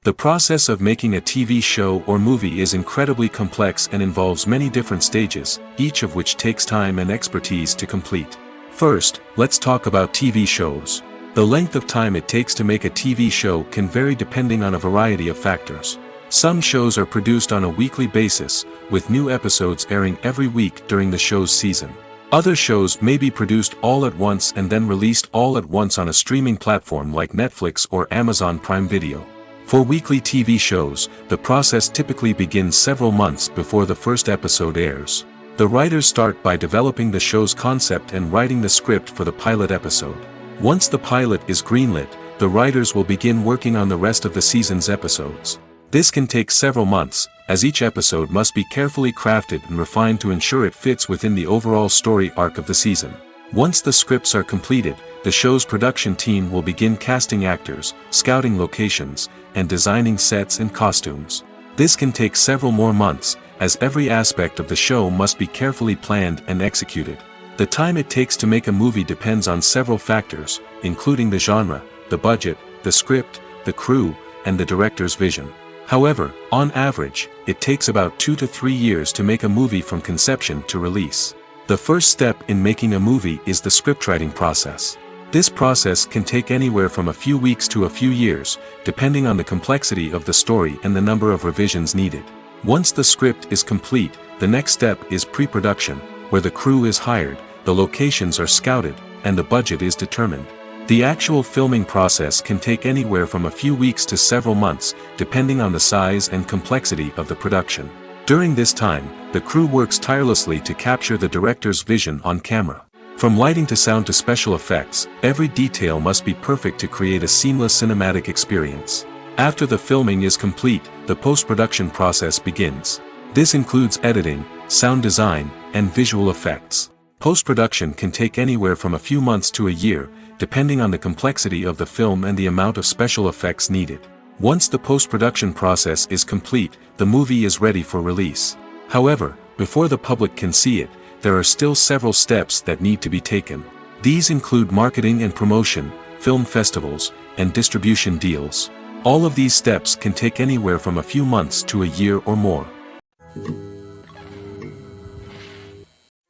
The process of making a TV show or movie is incredibly complex and involves many different stages, each of which takes time and expertise to complete. First, let's talk about TV shows. The length of time it takes to make a TV show can vary depending on a variety of factors. Some shows are produced on a weekly basis, with new episodes airing every week during the show's season. Other shows may be produced all at once and then released all at once on a streaming platform like Netflix or Amazon Prime Video. For weekly TV shows, the process typically begins several months before the first episode airs. The writers start by developing the show's concept and writing the script for the pilot episode. Once the pilot is greenlit, the writers will begin working on the rest of the season's episodes. This can take several months, as each episode must be carefully crafted and refined to ensure it fits within the overall story arc of the season. Once the scripts are completed, the show's production team will begin casting actors, scouting locations, and designing sets and costumes. This can take several more months, as every aspect of the show must be carefully planned and executed. The time it takes to make a movie depends on several factors, including the genre, the budget, the script, the crew, and the director's vision. However, on average, it takes about 2 to 3 years to make a movie from conception to release. The first step in making a movie is the scriptwriting process. This process can take anywhere from a few weeks to a few years, depending on the complexity of the story and the number of revisions needed. Once the script is complete, the next step is pre-production, where the crew is hired, the locations are scouted, and the budget is determined. The actual filming process can take anywhere from a few weeks to several months, depending on the size and complexity of the production. During this time, the crew works tirelessly to capture the director's vision on camera. From lighting to sound to special effects, every detail must be perfect to create a seamless cinematic experience. After the filming is complete, the post-production process begins. This includes editing, sound design, and visual effects. Post-production can take anywhere from a few months to a year, depending on the complexity of the film and the amount of special effects needed. Once the post-production process is complete, the movie is ready for release. However, before the public can see it, there are still several steps that need to be taken. These include marketing and promotion, film festivals, and distribution deals. All of these steps can take anywhere from a few months to a year or more.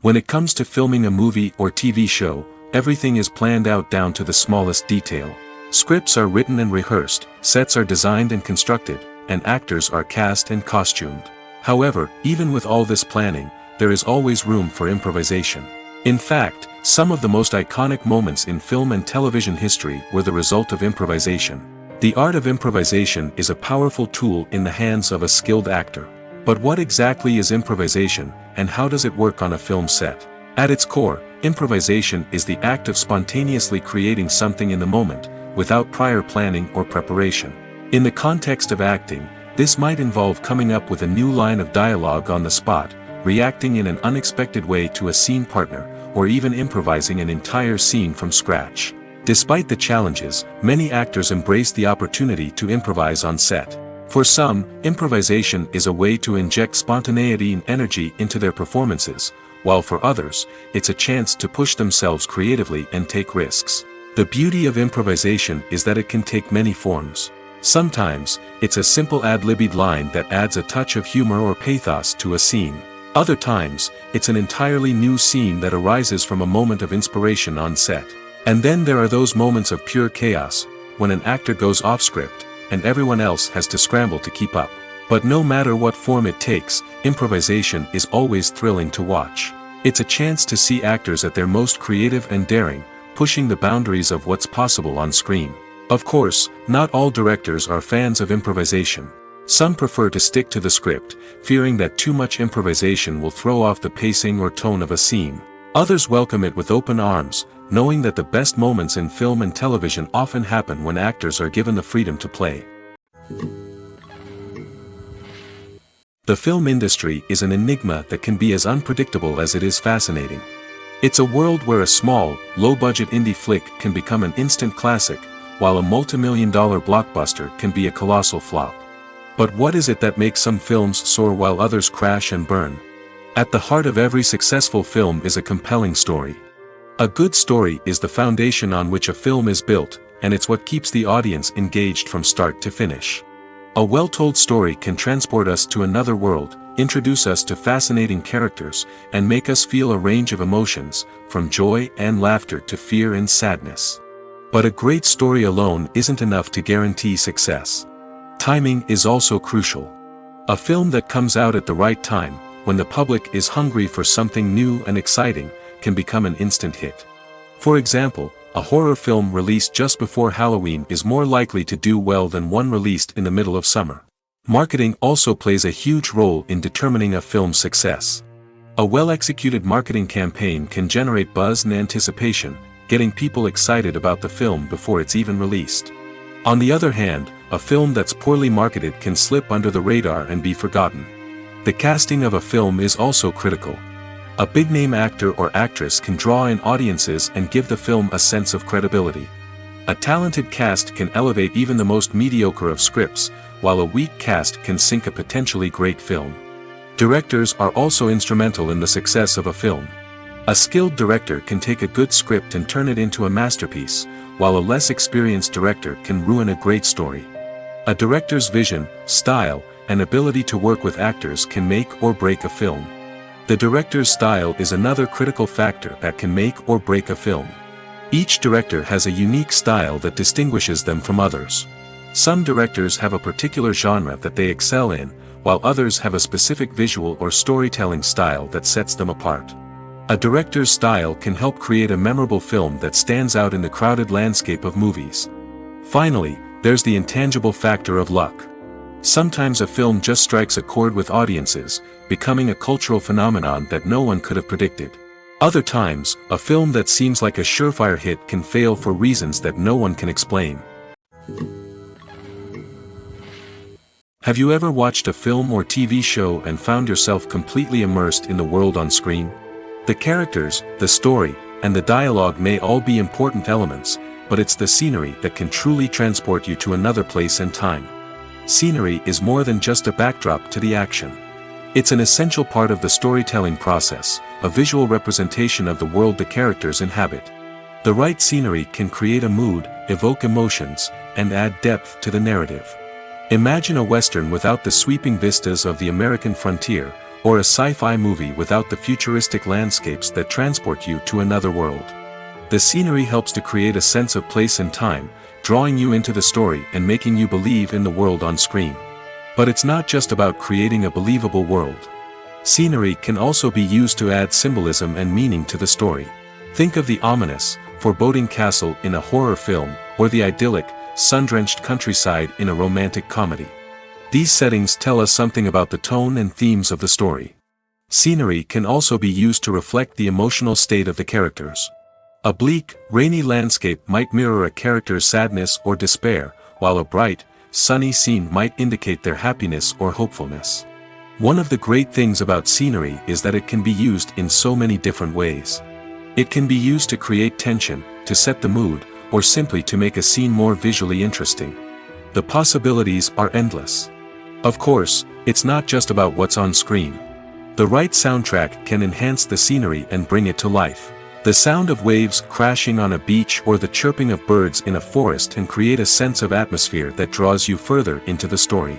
When it comes to filming a movie or TV show, everything is planned out down to the smallest detail. Scripts are written and rehearsed, sets are designed and constructed, and actors are cast and costumed. However, even with all this planning, there is always room for improvisation. In fact, some of the most iconic moments in film and television history were the result of improvisation. The art of improvisation is a powerful tool in the hands of a skilled actor. But what exactly is improvisation, and how does it work on a film set? At its core, improvisation is the act of spontaneously creating something in the moment, without prior planning or preparation. In the context of acting, this might involve coming up with a new line of dialogue on the spot, reacting in an unexpected way to a scene partner, or even improvising an entire scene from scratch. Despite the challenges, many actors embrace the opportunity to improvise on set. For some, improvisation is a way to inject spontaneity and energy into their performances, while for others, it's a chance to push themselves creatively and take risks. The beauty of improvisation is that it can take many forms. Sometimes, it's a simple ad-libbed line that adds a touch of humor or pathos to a scene. Other times, it's an entirely new scene that arises from a moment of inspiration on set. And then there are those moments of pure chaos, when an actor goes off script, and everyone else has to scramble to keep up. But no matter what form it takes, improvisation is always thrilling to watch. It's a chance to see actors at their most creative and daring, pushing the boundaries of what's possible on screen. Of course, not all directors are fans of improvisation. Some prefer to stick to the script, fearing that too much improvisation will throw off the pacing or tone of a scene. Others welcome it with open arms, knowing that the best moments in film and television often happen when actors are given the freedom to play. The film industry is an enigma that can be as unpredictable as it is fascinating. It's a world where a small, low-budget indie flick can become an instant classic, while a multi-million-dollar blockbuster can be a colossal flop. But what is it that makes some films soar while others crash and burn? At the heart of every successful film is a compelling story. A good story is the foundation on which a film is built, and it's what keeps the audience engaged from start to finish. A well-told story can transport us to another world, introduce us to fascinating characters, and make us feel a range of emotions, from joy and laughter to fear and sadness. But a great story alone isn't enough to guarantee success. Timing is also crucial. A film that comes out at the right time, when the public is hungry for something new and exciting, can become an instant hit. For example, a horror film released just before Halloween is more likely to do well than one released in the middle of summer. Marketing also plays a huge role in determining a film's success. A well-executed marketing campaign can generate buzz and anticipation, getting people excited about the film before it's even released. On the other hand, a film that's poorly marketed can slip under the radar and be forgotten. The casting of a film is also critical. A big-name actor or actress can draw in audiences and give the film a sense of credibility. A talented cast can elevate even the most mediocre of scripts, while a weak cast can sink a potentially great film. Directors are also instrumental in the success of a film. A skilled director can take a good script and turn it into a masterpiece, while a less experienced director can ruin a great story. A director's vision, style, and ability to work with actors can make or break a film. The director's style is another critical factor that can make or break a film. Each director has a unique style that distinguishes them from others. Some directors have a particular genre that they excel in, while others have a specific visual or storytelling style that sets them apart. A director's style can help create a memorable film that stands out in the crowded landscape of movies. Finally, there's the intangible factor of luck. Sometimes a film just strikes a chord with audiences, becoming a cultural phenomenon that no one could have predicted. Other times, a film that seems like a surefire hit can fail for reasons that no one can explain. Have you ever watched a film or TV show and found yourself completely immersed in the world on screen? The characters, the story, and the dialogue may all be important elements, but it's the scenery that can truly transport you to another place and time. Scenery is more than just a backdrop to the action. It's an essential part of the storytelling process, a visual representation of the world the characters inhabit. The right scenery can create a mood, evoke emotions, and add depth to the narrative. Imagine a Western without the sweeping vistas of the American frontier, or a sci-fi movie without the futuristic landscapes that transport you to another world. The scenery helps to create a sense of place and time, drawing you into the story and making you believe in the world on screen. But it's not just about creating a believable world. Scenery can also be used to add symbolism and meaning to the story. Think of the ominous, foreboding castle in a horror film, or the idyllic, sun-drenched countryside in a romantic comedy. These settings tell us something about the tone and themes of the story. Scenery can also be used to reflect the emotional state of the characters. A bleak, rainy landscape might mirror a character's sadness or despair, while a bright, sunny scene might indicate their happiness or hopefulness. One of the great things about scenery is that it can be used in so many different ways. It can be used to create tension, to set the mood, or simply to make a scene more visually interesting. The possibilities are endless. Of course, it's not just about what's on screen. The right soundtrack can enhance the scenery and bring it to life. The sound of waves crashing on a beach or the chirping of birds in a forest can create a sense of atmosphere that draws you further into the story.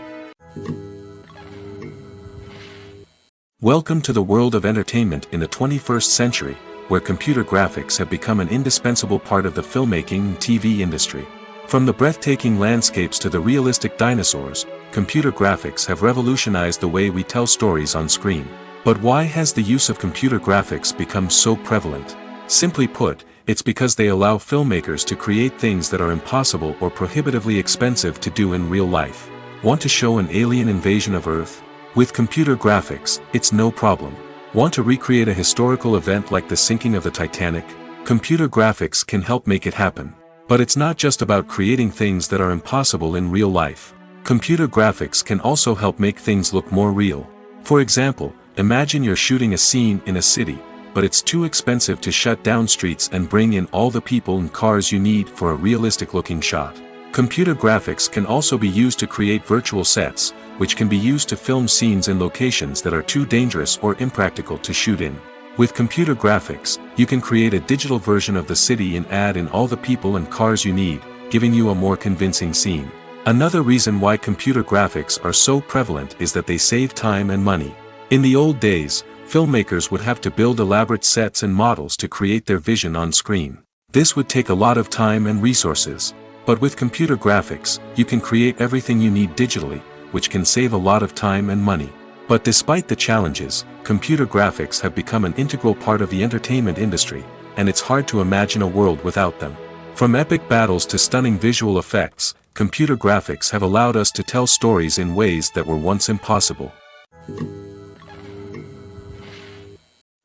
Welcome to the world of entertainment in the 21st century, where computer graphics have become an indispensable part of the filmmaking and TV industry. From the breathtaking landscapes to the realistic dinosaurs, computer graphics have revolutionized the way we tell stories on screen. But why has the use of computer graphics become so prevalent? Simply put, it's because they allow filmmakers to create things that are impossible or prohibitively expensive to do in real life. Want to show an alien invasion of Earth? With computer graphics, it's no problem. Want to recreate a historical event like the sinking of the Titanic? Computer graphics can help make it happen. But it's not just about creating things that are impossible in real life. Computer graphics can also help make things look more real. For example, imagine you're shooting a scene in a city, but it's too expensive to shut down streets and bring in all the people and cars you need for a realistic-looking shot. Computer graphics can also be used to create virtual sets, which can be used to film scenes in locations that are too dangerous or impractical to shoot in. With computer graphics, you can create a digital version of the city and add in all the people and cars you need, giving you a more convincing scene. Another reason why computer graphics are so prevalent is that they save time and money. In the old days, filmmakers would have to build elaborate sets and models to create their vision on screen. This would take a lot of time and resources. But with computer graphics, you can create everything you need digitally, which can save a lot of time and money. But despite the challenges, computer graphics have become an integral part of the entertainment industry, and it's hard to imagine a world without them. From epic battles to stunning visual effects, computer graphics have allowed us to tell stories in ways that were once impossible.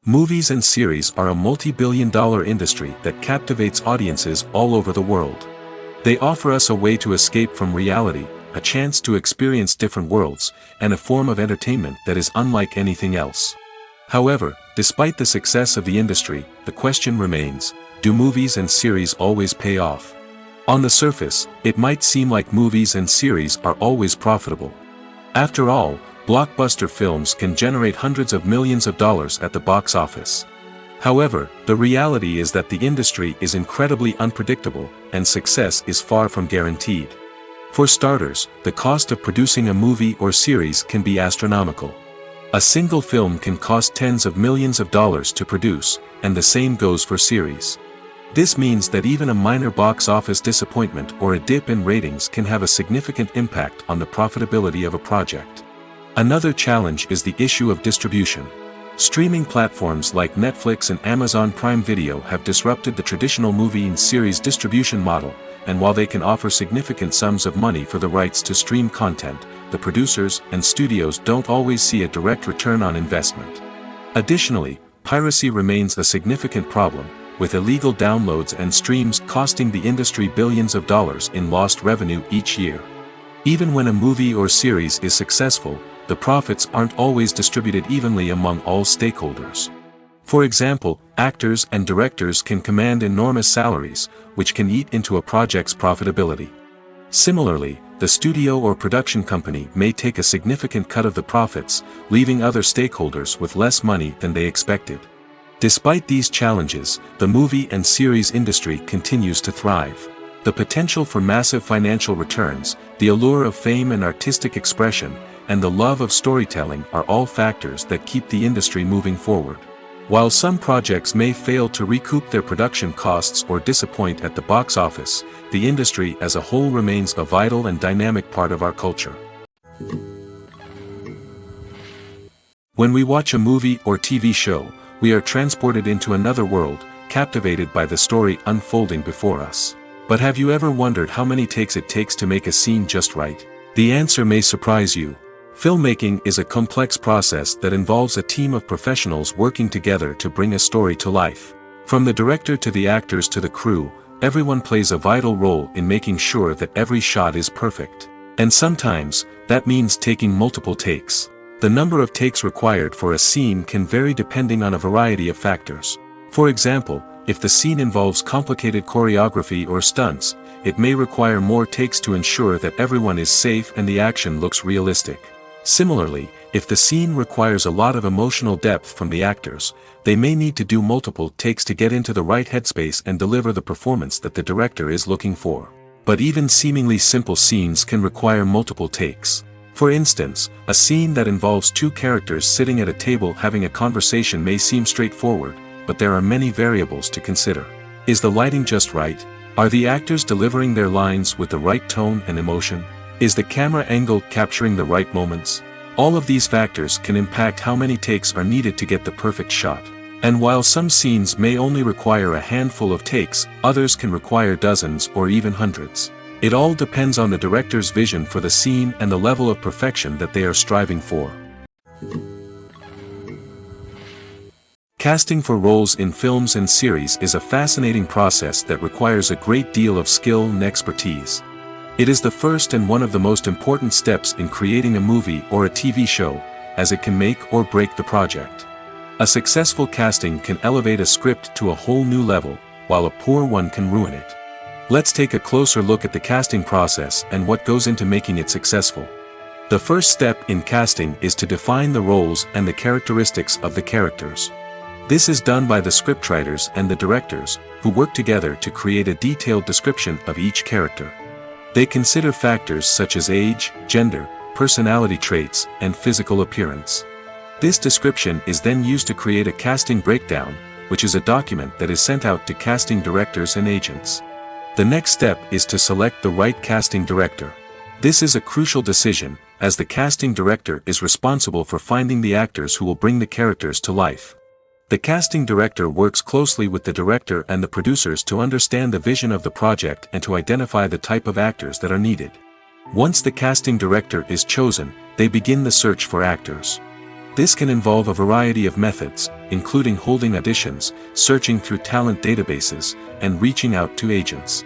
Movies and series are a multi-billion-dollar industry that captivates audiences all over the world. They offer us a way to escape from reality, a chance to experience different worlds, and a form of entertainment that is unlike anything else. However, despite the success of the industry, the question remains, do movies and series always pay off? On the surface, it might seem like movies and series are always profitable. After all, blockbuster films can generate hundreds of millions of dollars at the box office. However, the reality is that the industry is incredibly unpredictable, and success is far from guaranteed. For starters, the cost of producing a movie or series can be astronomical. A single film can cost tens of millions of dollars to produce, and the same goes for series. This means that even a minor box office disappointment or a dip in ratings can have a significant impact on the profitability of a project. Another challenge is the issue of distribution. Streaming platforms like Netflix and Amazon Prime Video have disrupted the traditional movie and series distribution model, and while they can offer significant sums of money for the rights to stream content, the producers and studios don't always see a direct return on investment. Additionally, piracy remains a significant problem, with illegal downloads and streams costing the industry billions of dollars in lost revenue each year. Even when a movie or series is successful, the profits aren't always distributed evenly among all stakeholders. For example, actors and directors can command enormous salaries, which can eat into a project's profitability. Similarly, the studio or production company may take a significant cut of the profits, leaving other stakeholders with less money than they expected. Despite these challenges, the movie and series industry continues to thrive. The potential for massive financial returns, the allure of fame and artistic expression, and the love of storytelling are all factors that keep the industry moving forward. While some projects may fail to recoup their production costs or disappoint at the box office, the industry as a whole remains a vital and dynamic part of our culture. When we watch a movie or TV show, we are transported into another world, captivated by the story unfolding before us. But have you ever wondered how many takes it takes to make a scene just right? The answer may surprise you. Filmmaking is a complex process that involves a team of professionals working together to bring a story to life. From the director to the actors to the crew, everyone plays a vital role in making sure that every shot is perfect. And sometimes, that means taking multiple takes. The number of takes required for a scene can vary depending on a variety of factors. For example, if the scene involves complicated choreography or stunts, it may require more takes to ensure that everyone is safe and the action looks realistic. Similarly, if the scene requires a lot of emotional depth from the actors, they may need to do multiple takes to get into the right headspace and deliver the performance that the director is looking for. But even seemingly simple scenes can require multiple takes. For instance, a scene that involves two characters sitting at a table having a conversation may seem straightforward, but there are many variables to consider. Is the lighting just right? Are the actors delivering their lines with the right tone and emotion? Is the camera angle capturing the right moments? All of these factors can impact how many takes are needed to get the perfect shot. And while some scenes may only require a handful of takes, others can require dozens or even hundreds. It all depends on the director's vision for the scene and the level of perfection that they are striving for. Casting for roles in films and series is a fascinating process that requires a great deal of skill and expertise. It is the first and one of the most important steps in creating a movie or a TV show, as it can make or break the project. A successful casting can elevate a script to a whole new level, while a poor one can ruin it. Let's take a closer look at the casting process and what goes into making it successful. The first step in casting is to define the roles and the characteristics of the characters. This is done by the scriptwriters and the directors, who work together to create a detailed description of each character. They consider factors such as age, gender, personality traits, and physical appearance. This description is then used to create a casting breakdown, which is a document that is sent out to casting directors and agents. The next step is to select the right casting director. This is a crucial decision, as the casting director is responsible for finding the actors who will bring the characters to life. The casting director works closely with the director and the producers to understand the vision of the project and to identify the type of actors that are needed. Once the casting director is chosen, they begin the search for actors. This can involve a variety of methods, including holding auditions, searching through talent databases, and reaching out to agents.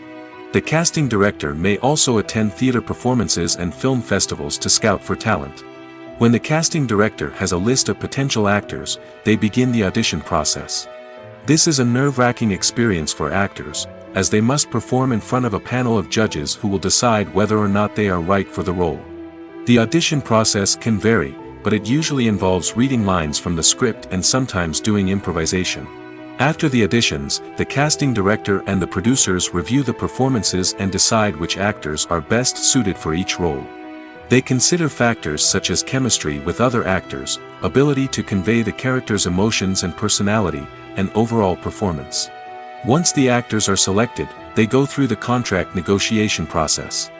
The casting director may also attend theater performances and film festivals to scout for talent. When the casting director has a list of potential actors, they begin the audition process. This is a nerve-wracking experience for actors, as they must perform in front of a panel of judges who will decide whether or not they are right for the role. The audition process can vary, but it usually involves reading lines from the script and sometimes doing improvisation. After the auditions, the casting director and the producers review the performances and decide which actors are best suited for each role. They consider factors such as chemistry with other actors, ability to convey the character's emotions and personality, and overall performance. Once the actors are selected, they go through the contract negotiation process.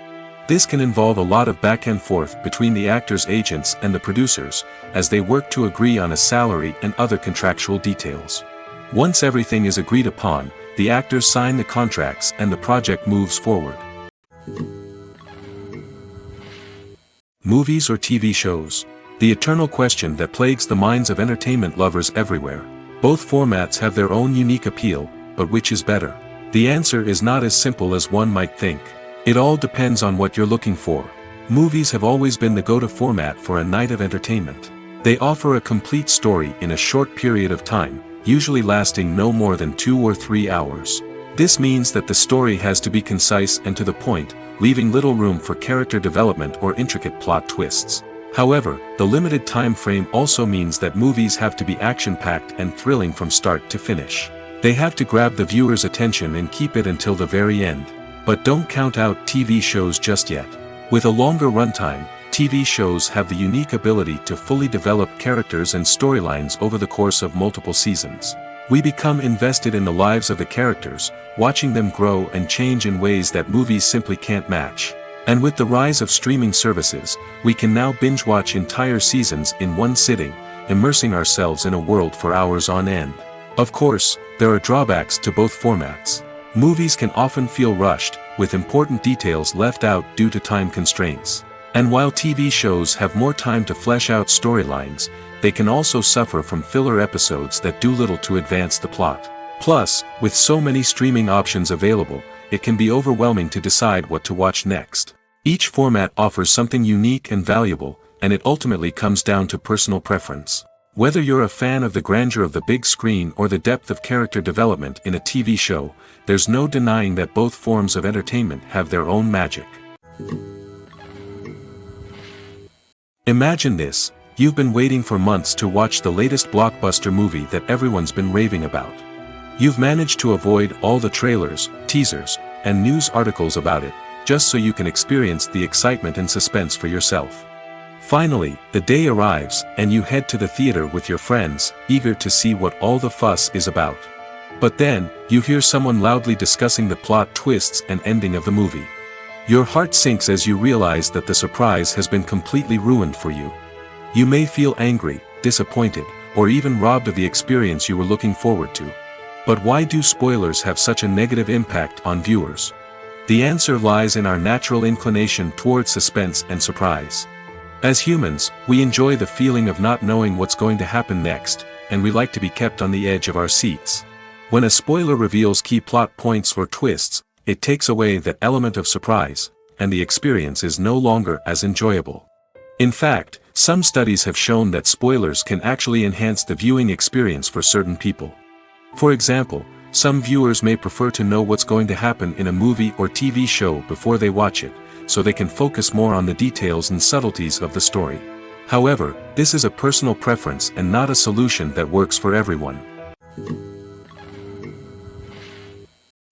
This can involve a lot of back and forth between the actors' agents and the producers, as they work to agree on a salary and other contractual details. Once everything is agreed upon, the actors sign the contracts and the project moves forward. Movies or TV shows? The eternal question that plagues the minds of entertainment lovers everywhere. Both formats have their own unique appeal, but which is better? The answer is not as simple as one might think. It all depends on what you're looking for. Movies have always been the go-to format for a night of entertainment. They offer a complete story in a short period of time, usually lasting no more than 2 or 3 hours. This means that the story has to be concise and to the point, leaving little room for character development or intricate plot twists. However, the limited time frame also means that movies have to be action-packed and thrilling from start to finish. They have to grab the viewer's attention and keep it until the very end. But don't count out TV shows just yet. With a longer runtime, TV shows have the unique ability to fully develop characters and storylines over the course of multiple seasons. We become invested in the lives of the characters, watching them grow and change in ways that movies simply can't match. And with the rise of streaming services, we can now binge-watch entire seasons in one sitting, immersing ourselves in a world for hours on end. Of course, there are drawbacks to both formats. Movies can often feel rushed, with important details left out due to time constraints. And while TV shows have more time to flesh out storylines, they can also suffer from filler episodes that do little to advance the plot. Plus, with so many streaming options available, it can be overwhelming to decide what to watch next. Each format offers something unique and valuable, and it ultimately comes down to personal preference. Whether you're a fan of the grandeur of the big screen or the depth of character development in a TV show, there's no denying that both forms of entertainment have their own magic. Imagine this: you've been waiting for months to watch the latest blockbuster movie that everyone's been raving about. You've managed to avoid all the trailers, teasers, and news articles about it, just so you can experience the excitement and suspense for yourself. Finally, the day arrives, and you head to the theater with your friends, eager to see what all the fuss is about. But then, you hear someone loudly discussing the plot twists and ending of the movie. Your heart sinks as you realize that the surprise has been completely ruined for you. You may feel angry, disappointed, or even robbed of the experience you were looking forward to. But why do spoilers have such a negative impact on viewers? The answer lies in our natural inclination toward suspense and surprise. As humans, we enjoy the feeling of not knowing what's going to happen next, and we like to be kept on the edge of our seats. When a spoiler reveals key plot points or twists, it takes away that element of surprise, and the experience is no longer as enjoyable. In fact, some studies have shown that spoilers can actually enhance the viewing experience for certain people. For example, some viewers may prefer to know what's going to happen in a movie or TV show before they watch it, so they can focus more on the details and subtleties of the story. However, this is a personal preference and not a solution that works for everyone.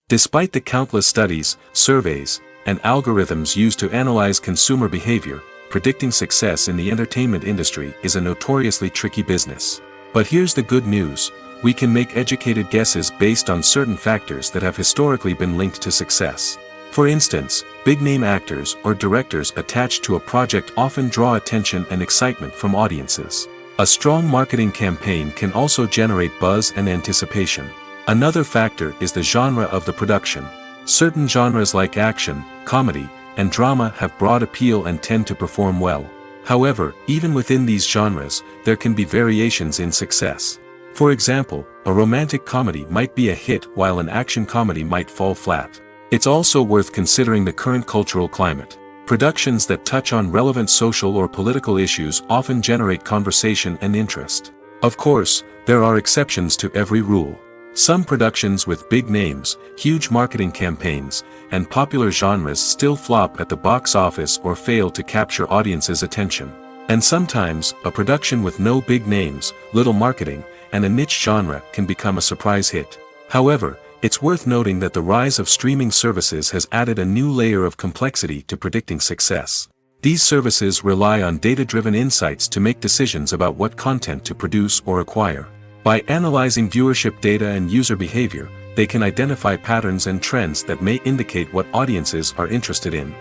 Despite the countless studies, surveys, and algorithms used to analyze consumer behavior, predicting success in the entertainment industry is a notoriously tricky business. But here's the good news: we can make educated guesses based on certain factors that have historically been linked to success. For instance, big-name actors or directors attached to a project often draw attention and excitement from audiences. A strong marketing campaign can also generate buzz and anticipation. Another factor is the genre of the production. Certain genres like action, comedy, and drama have broad appeal and tend to perform well. However, even within these genres, there can be variations in success. For example, a romantic comedy might be a hit while an action comedy might fall flat. It's also worth considering the current cultural climate. Productions that touch on relevant social or political issues often generate conversation and interest. Of course, there are exceptions to every rule. Some productions with big names, huge marketing campaigns, and popular genres still flop at the box office or fail to capture audiences' attention. And sometimes, a production with no big names, little marketing, and a niche genre can become a surprise hit. However, it's worth noting that the rise of streaming services has added a new layer of complexity to predicting success. These services rely on data-driven insights to make decisions about what content to produce or acquire. By analyzing viewership data and user behavior, they can identify patterns and trends that may indicate what audiences are interested in.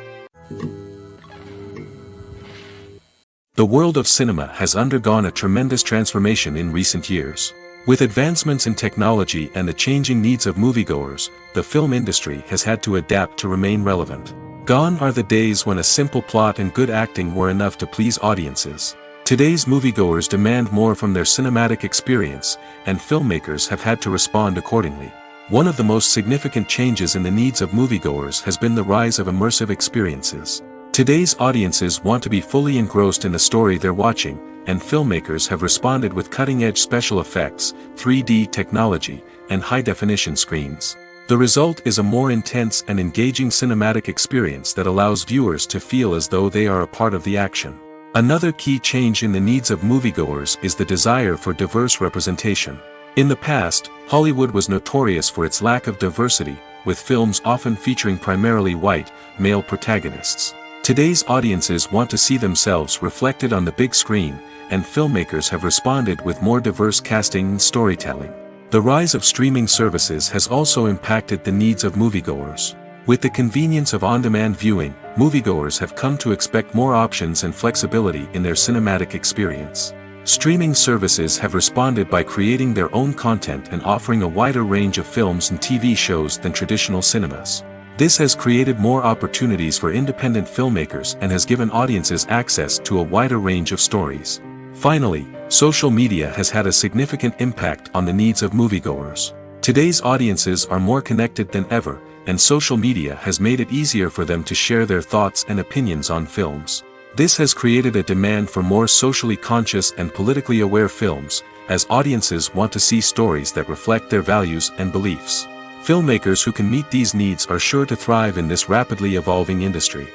The world of cinema has undergone a tremendous transformation in recent years. With advancements in technology and the changing needs of moviegoers, the film industry has had to adapt to remain relevant. Gone are the days when a simple plot and good acting were enough to please audiences. Today's moviegoers demand more from their cinematic experience, and filmmakers have had to respond accordingly. One of the most significant changes in the needs of moviegoers has been the rise of immersive experiences. Today's audiences want to be fully engrossed in the story they're watching, and filmmakers have responded with cutting-edge special effects, 3D technology, and high-definition screens. The result is a more intense and engaging cinematic experience that allows viewers to feel as though they are a part of the action. Another key change in the needs of moviegoers is the desire for diverse representation. In the past, Hollywood was notorious for its lack of diversity, with films often featuring primarily white, male protagonists. Today's audiences want to see themselves reflected on the big screen, and filmmakers have responded with more diverse casting and storytelling. The rise of streaming services has also impacted the needs of moviegoers. With the convenience of on-demand viewing, moviegoers have come to expect more options and flexibility in their cinematic experience. Streaming services have responded by creating their own content and offering a wider range of films and TV shows than traditional cinemas. This has created more opportunities for independent filmmakers and has given audiences access to a wider range of stories. Finally, social media has had a significant impact on the needs of moviegoers. Today's audiences are more connected than ever, and social media has made it easier for them to share their thoughts and opinions on films. This has created a demand for more socially conscious and politically aware films, as audiences want to see stories that reflect their values and beliefs. Filmmakers who can meet these needs are sure to thrive in this rapidly evolving industry.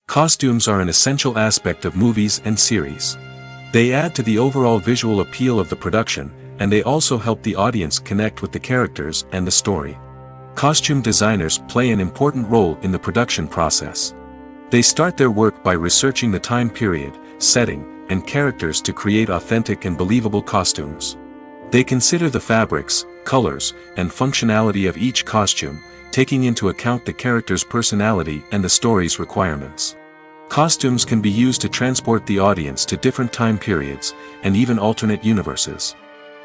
Costumes are an essential aspect of movies and series. They add to the overall visual appeal of the production, and they also help the audience connect with the characters and the story. Costume designers play an important role in the production process. They start their work by researching the time period, setting, and characters to create authentic and believable costumes. They consider the fabrics, colors, and functionality of each costume, taking into account the character's personality and the story's requirements. Costumes can be used to transport the audience to different time periods, and even alternate universes.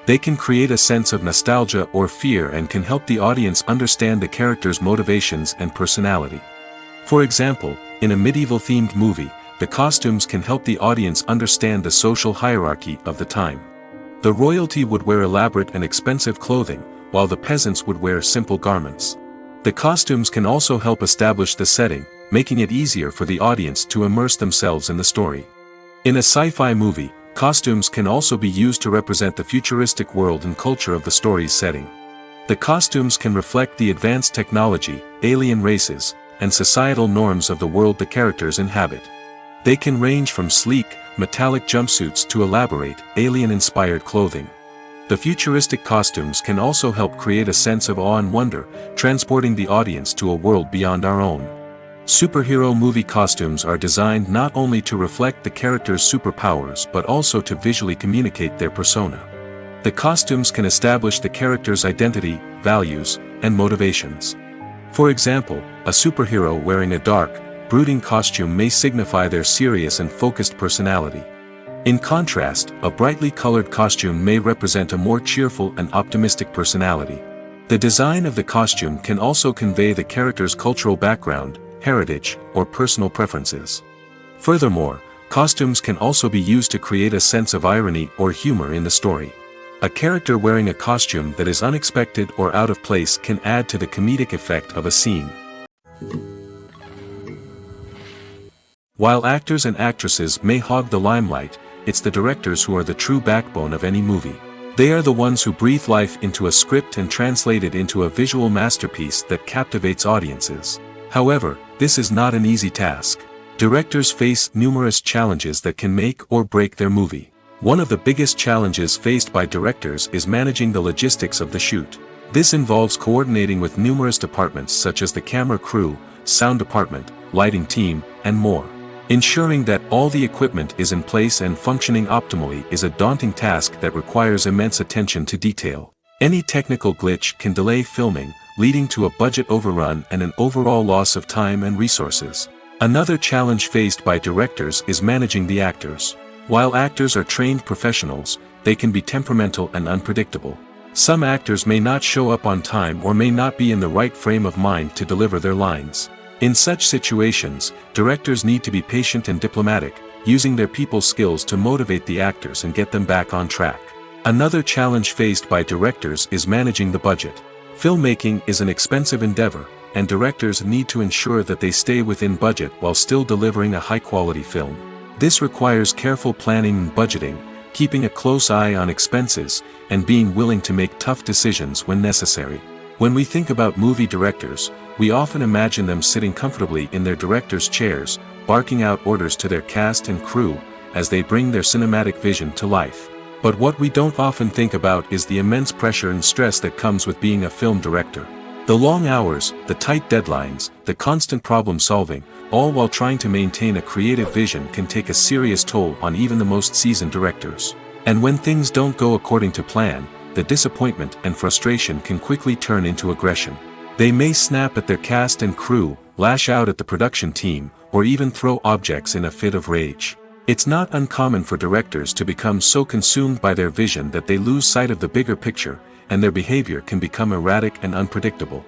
They can create a sense of nostalgia or fear and can help the audience understand the character's motivations and personality. For example, in a medieval-themed movie, the costumes can help the audience understand the social hierarchy of the time. The royalty would wear elaborate and expensive clothing, while the peasants would wear simple garments. The costumes can also help establish the setting, making it easier for the audience to immerse themselves in the story. In a sci-fi movie, costumes can also be used to represent the futuristic world and culture of the story's setting. The costumes can reflect the advanced technology, alien races, and societal norms of the world the characters inhabit. They can range from sleek, metallic jumpsuits to elaborate, alien-inspired clothing. The futuristic costumes can also help create a sense of awe and wonder, transporting the audience to a world beyond our own. Superhero movie costumes are designed not only to reflect the character's superpowers but also to visually communicate their persona. The costumes can establish the character's identity, values, and motivations. For example, a superhero wearing a dark, brooding costume may signify their serious and focused personality. In contrast, a brightly colored costume may represent a more cheerful and optimistic personality. The design of the costume can also convey the character's cultural background, heritage, or personal preferences. Furthermore, costumes can also be used to create a sense of irony or humor in the story. A character wearing a costume that is unexpected or out of place can add to the comedic effect of a scene. While actors and actresses may hog the limelight, it's the directors who are the true backbone of any movie. They are the ones who breathe life into a script and translate it into a visual masterpiece that captivates audiences. However, this is not an easy task. Directors face numerous challenges that can make or break their movie. One of the biggest challenges faced by directors is managing the logistics of the shoot. This involves coordinating with numerous departments such as the camera crew, sound department, lighting team, and more. Ensuring that all the equipment is in place and functioning optimally is a daunting task that requires immense attention to detail. Any technical glitch can delay filming, leading to a budget overrun and an overall loss of time and resources. Another challenge faced by directors is managing the actors. While actors are trained professionals, they can be temperamental and unpredictable. Some actors may not show up on time or may not be in the right frame of mind to deliver their lines. In such situations, directors need to be patient and diplomatic, using their people skills to motivate the actors and get them back on track. Another challenge faced by directors is managing the budget. Filmmaking is an expensive endeavor, and directors need to ensure that they stay within budget while still delivering a high-quality film. This requires careful planning and budgeting, keeping a close eye on expenses, and being willing to make tough decisions when necessary. When we think about movie directors, we often imagine them sitting comfortably in their director's chairs, barking out orders to their cast and crew, as they bring their cinematic vision to life. But what we don't often think about is the immense pressure and stress that comes with being a film director. The long hours, the tight deadlines, the constant problem solving, all while trying to maintain a creative vision can take a serious toll on even the most seasoned directors. And when things don't go according to plan, the disappointment and frustration can quickly turn into aggression. They may snap at their cast and crew, lash out at the production team, or even throw objects in a fit of rage. It's not uncommon for directors to become so consumed by their vision that they lose sight of the bigger picture, and their behavior can become erratic and unpredictable.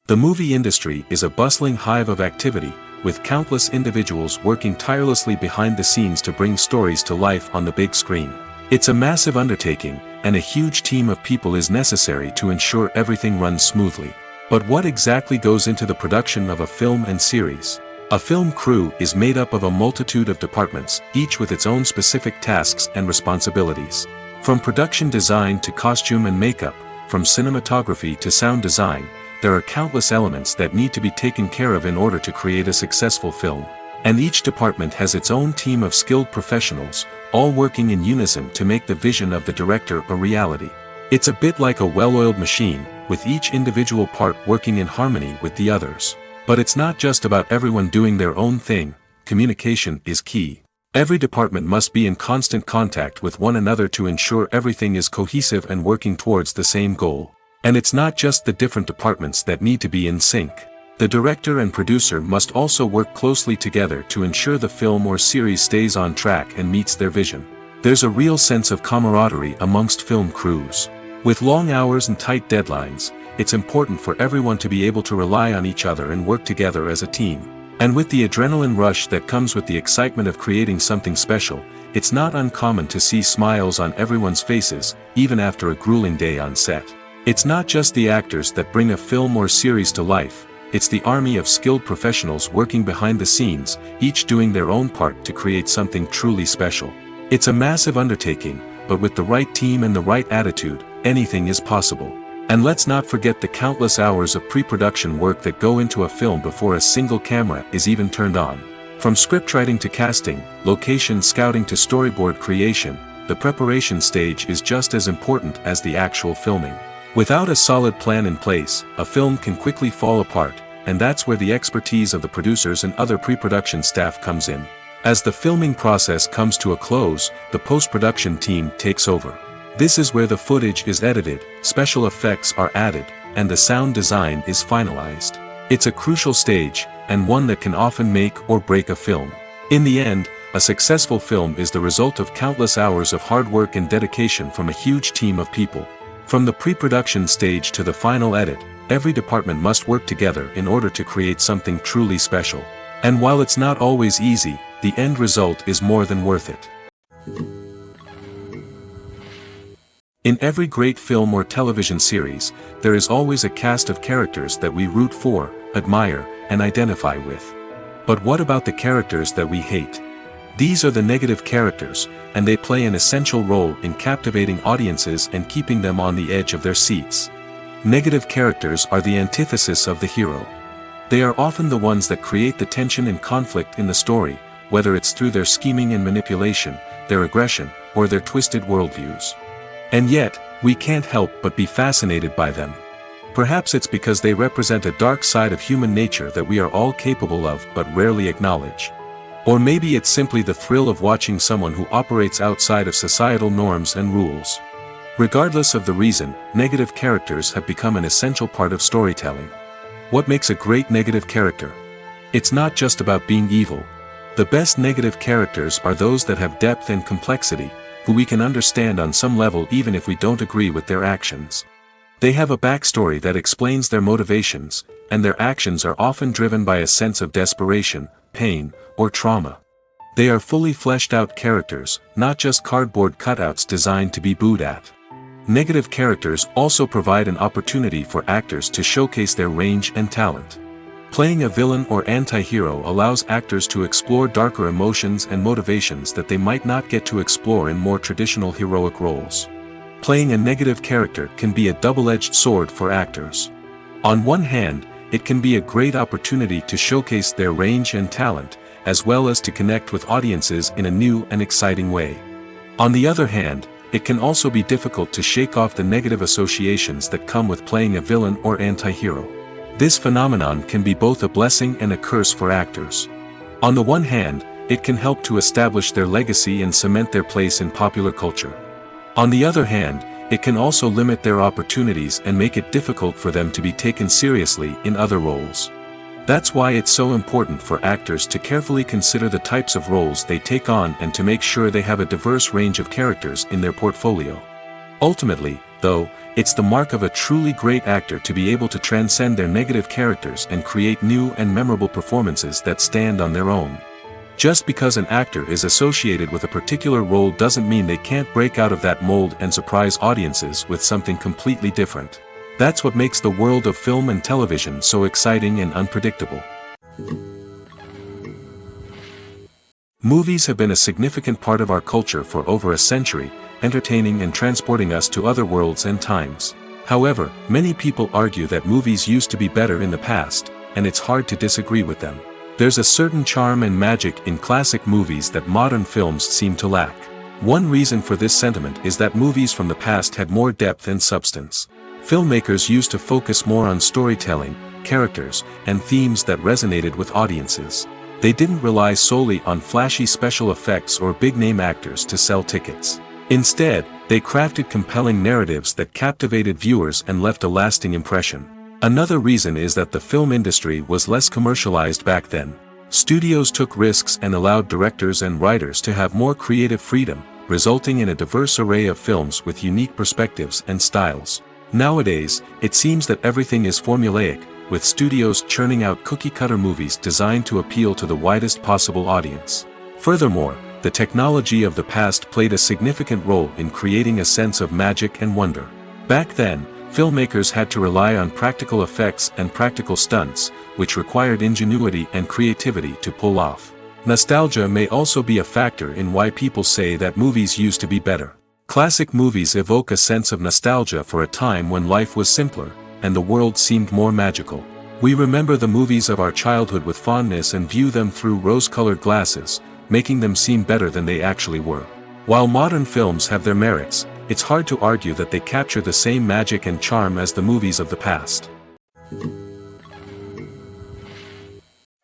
The movie industry is a bustling hive of activity, with countless individuals working tirelessly behind the scenes to bring stories to life on the big screen. It's a massive undertaking, and a huge team of people is necessary to ensure everything runs smoothly. But what exactly goes into the production of a film and series? A film crew is made up of a multitude of departments, each with its own specific tasks and responsibilities. From production design to costume and makeup, from cinematography to sound design, there are countless elements that need to be taken care of in order to create a successful film. And each department has its own team of skilled professionals, all working in unison to make the vision of the director a reality. It's a bit like a well-oiled machine, with each individual part working in harmony with the others. But it's not just about everyone doing their own thing. Communication is key. Every department must be in constant contact with one another to ensure everything is cohesive and working towards the same goal. And it's not just the different departments that need to be in sync. The director and producer must also work closely together to ensure the film or series stays on track and meets their vision. There's a real sense of camaraderie amongst film crews. With long hours and tight deadlines, it's important for everyone to be able to rely on each other and work together as a team. And with the adrenaline rush that comes with the excitement of creating something special, it's not uncommon to see smiles on everyone's faces, even after a grueling day on set. It's not just the actors that bring a film or series to life. It's the army of skilled professionals working behind the scenes, each doing their own part to create something truly special. It's a massive undertaking, but with the right team and the right attitude, anything is possible. And let's not forget the countless hours of pre-production work that go into a film before a single camera is even turned on. From scriptwriting to casting, location scouting to storyboard creation, the preparation stage is just as important as the actual filming. Without a solid plan in place, a film can quickly fall apart, and that's where the expertise of the producers and other pre-production staff comes in. As the filming process comes to a close, the post-production team takes over. This is where the footage is edited, special effects are added, and the sound design is finalized. It's a crucial stage, and one that can often make or break a film. In the end, a successful film is the result of countless hours of hard work and dedication from a huge team of people. From the pre-production stage to the final edit, every department must work together in order to create something truly special. And while it's not always easy, the end result is more than worth it. In every great film or television series, there is always a cast of characters that we root for, admire, and identify with. But what about the characters that we hate? These are the negative characters, and they play an essential role in captivating audiences and keeping them on the edge of their seats. Negative characters are the antithesis of the hero. They are often the ones that create the tension and conflict in the story, whether it's through their scheming and manipulation, their aggression, or their twisted worldviews. And yet, we can't help but be fascinated by them. Perhaps it's because they represent a dark side of human nature that we are all capable of but rarely acknowledge. Or maybe it's simply the thrill of watching someone who operates outside of societal norms and rules. Regardless of the reason, negative characters have become an essential part of storytelling. What makes a great negative character? It's not just about being evil. The best negative characters are those that have depth and complexity, who we can understand on some level even if we don't agree with their actions. They have a backstory that explains their motivations, and their actions are often driven by a sense of desperation, pain, or trauma. They are fully fleshed out characters, not just cardboard cutouts designed to be booed at. Negative characters also provide an opportunity for actors to showcase their range and talent. Playing a villain or anti-hero allows actors to explore darker emotions and motivations that they might not get to explore in more traditional heroic roles. Playing a negative character can be a double-edged sword for actors. On one hand, it can be a great opportunity to showcase their range and talent, as well as to connect with audiences in a new and exciting way. On the other hand, it can also be difficult to shake off the negative associations that come with playing a villain or anti-hero. This phenomenon can be both a blessing and a curse for actors. On the one hand, it can help to establish their legacy and cement their place in popular culture. On the other hand, it can also limit their opportunities and make it difficult for them to be taken seriously in other roles. That's why it's so important for actors to carefully consider the types of roles they take on and to make sure they have a diverse range of characters in their portfolio. Ultimately, though, it's the mark of a truly great actor to be able to transcend their negative characters and create new and memorable performances that stand on their own. Just because an actor is associated with a particular role doesn't mean they can't break out of that mold and surprise audiences with something completely different. That's what makes the world of film and television so exciting and unpredictable. Movies have been a significant part of our culture for over a century, entertaining and transporting us to other worlds and times. However, many people argue that movies used to be better in the past, and it's hard to disagree with them. There's a certain charm and magic in classic movies that modern films seem to lack. One reason for this sentiment is that movies from the past had more depth and substance. Filmmakers used to focus more on storytelling, characters, and themes that resonated with audiences. They didn't rely solely on flashy special effects or big-name actors to sell tickets. Instead, they crafted compelling narratives that captivated viewers and left a lasting impression. Another reason is that the film industry was less commercialized back then. Studios took risks and allowed directors and writers to have more creative freedom, resulting in a diverse array of films with unique perspectives and styles. Nowadays, it seems that everything is formulaic, with studios churning out cookie-cutter movies designed to appeal to the widest possible audience. Furthermore, the technology of the past played a significant role in creating a sense of magic and wonder. Back then, filmmakers had to rely on practical effects and practical stunts, which required ingenuity and creativity to pull off. Nostalgia may also be a factor in why people say that movies used to be better. Classic movies evoke a sense of nostalgia for a time when life was simpler, and the world seemed more magical. We remember the movies of our childhood with fondness and view them through rose-colored glasses, making them seem better than they actually were. While modern films have their merits, it's hard to argue that they capture the same magic and charm as the movies of the past.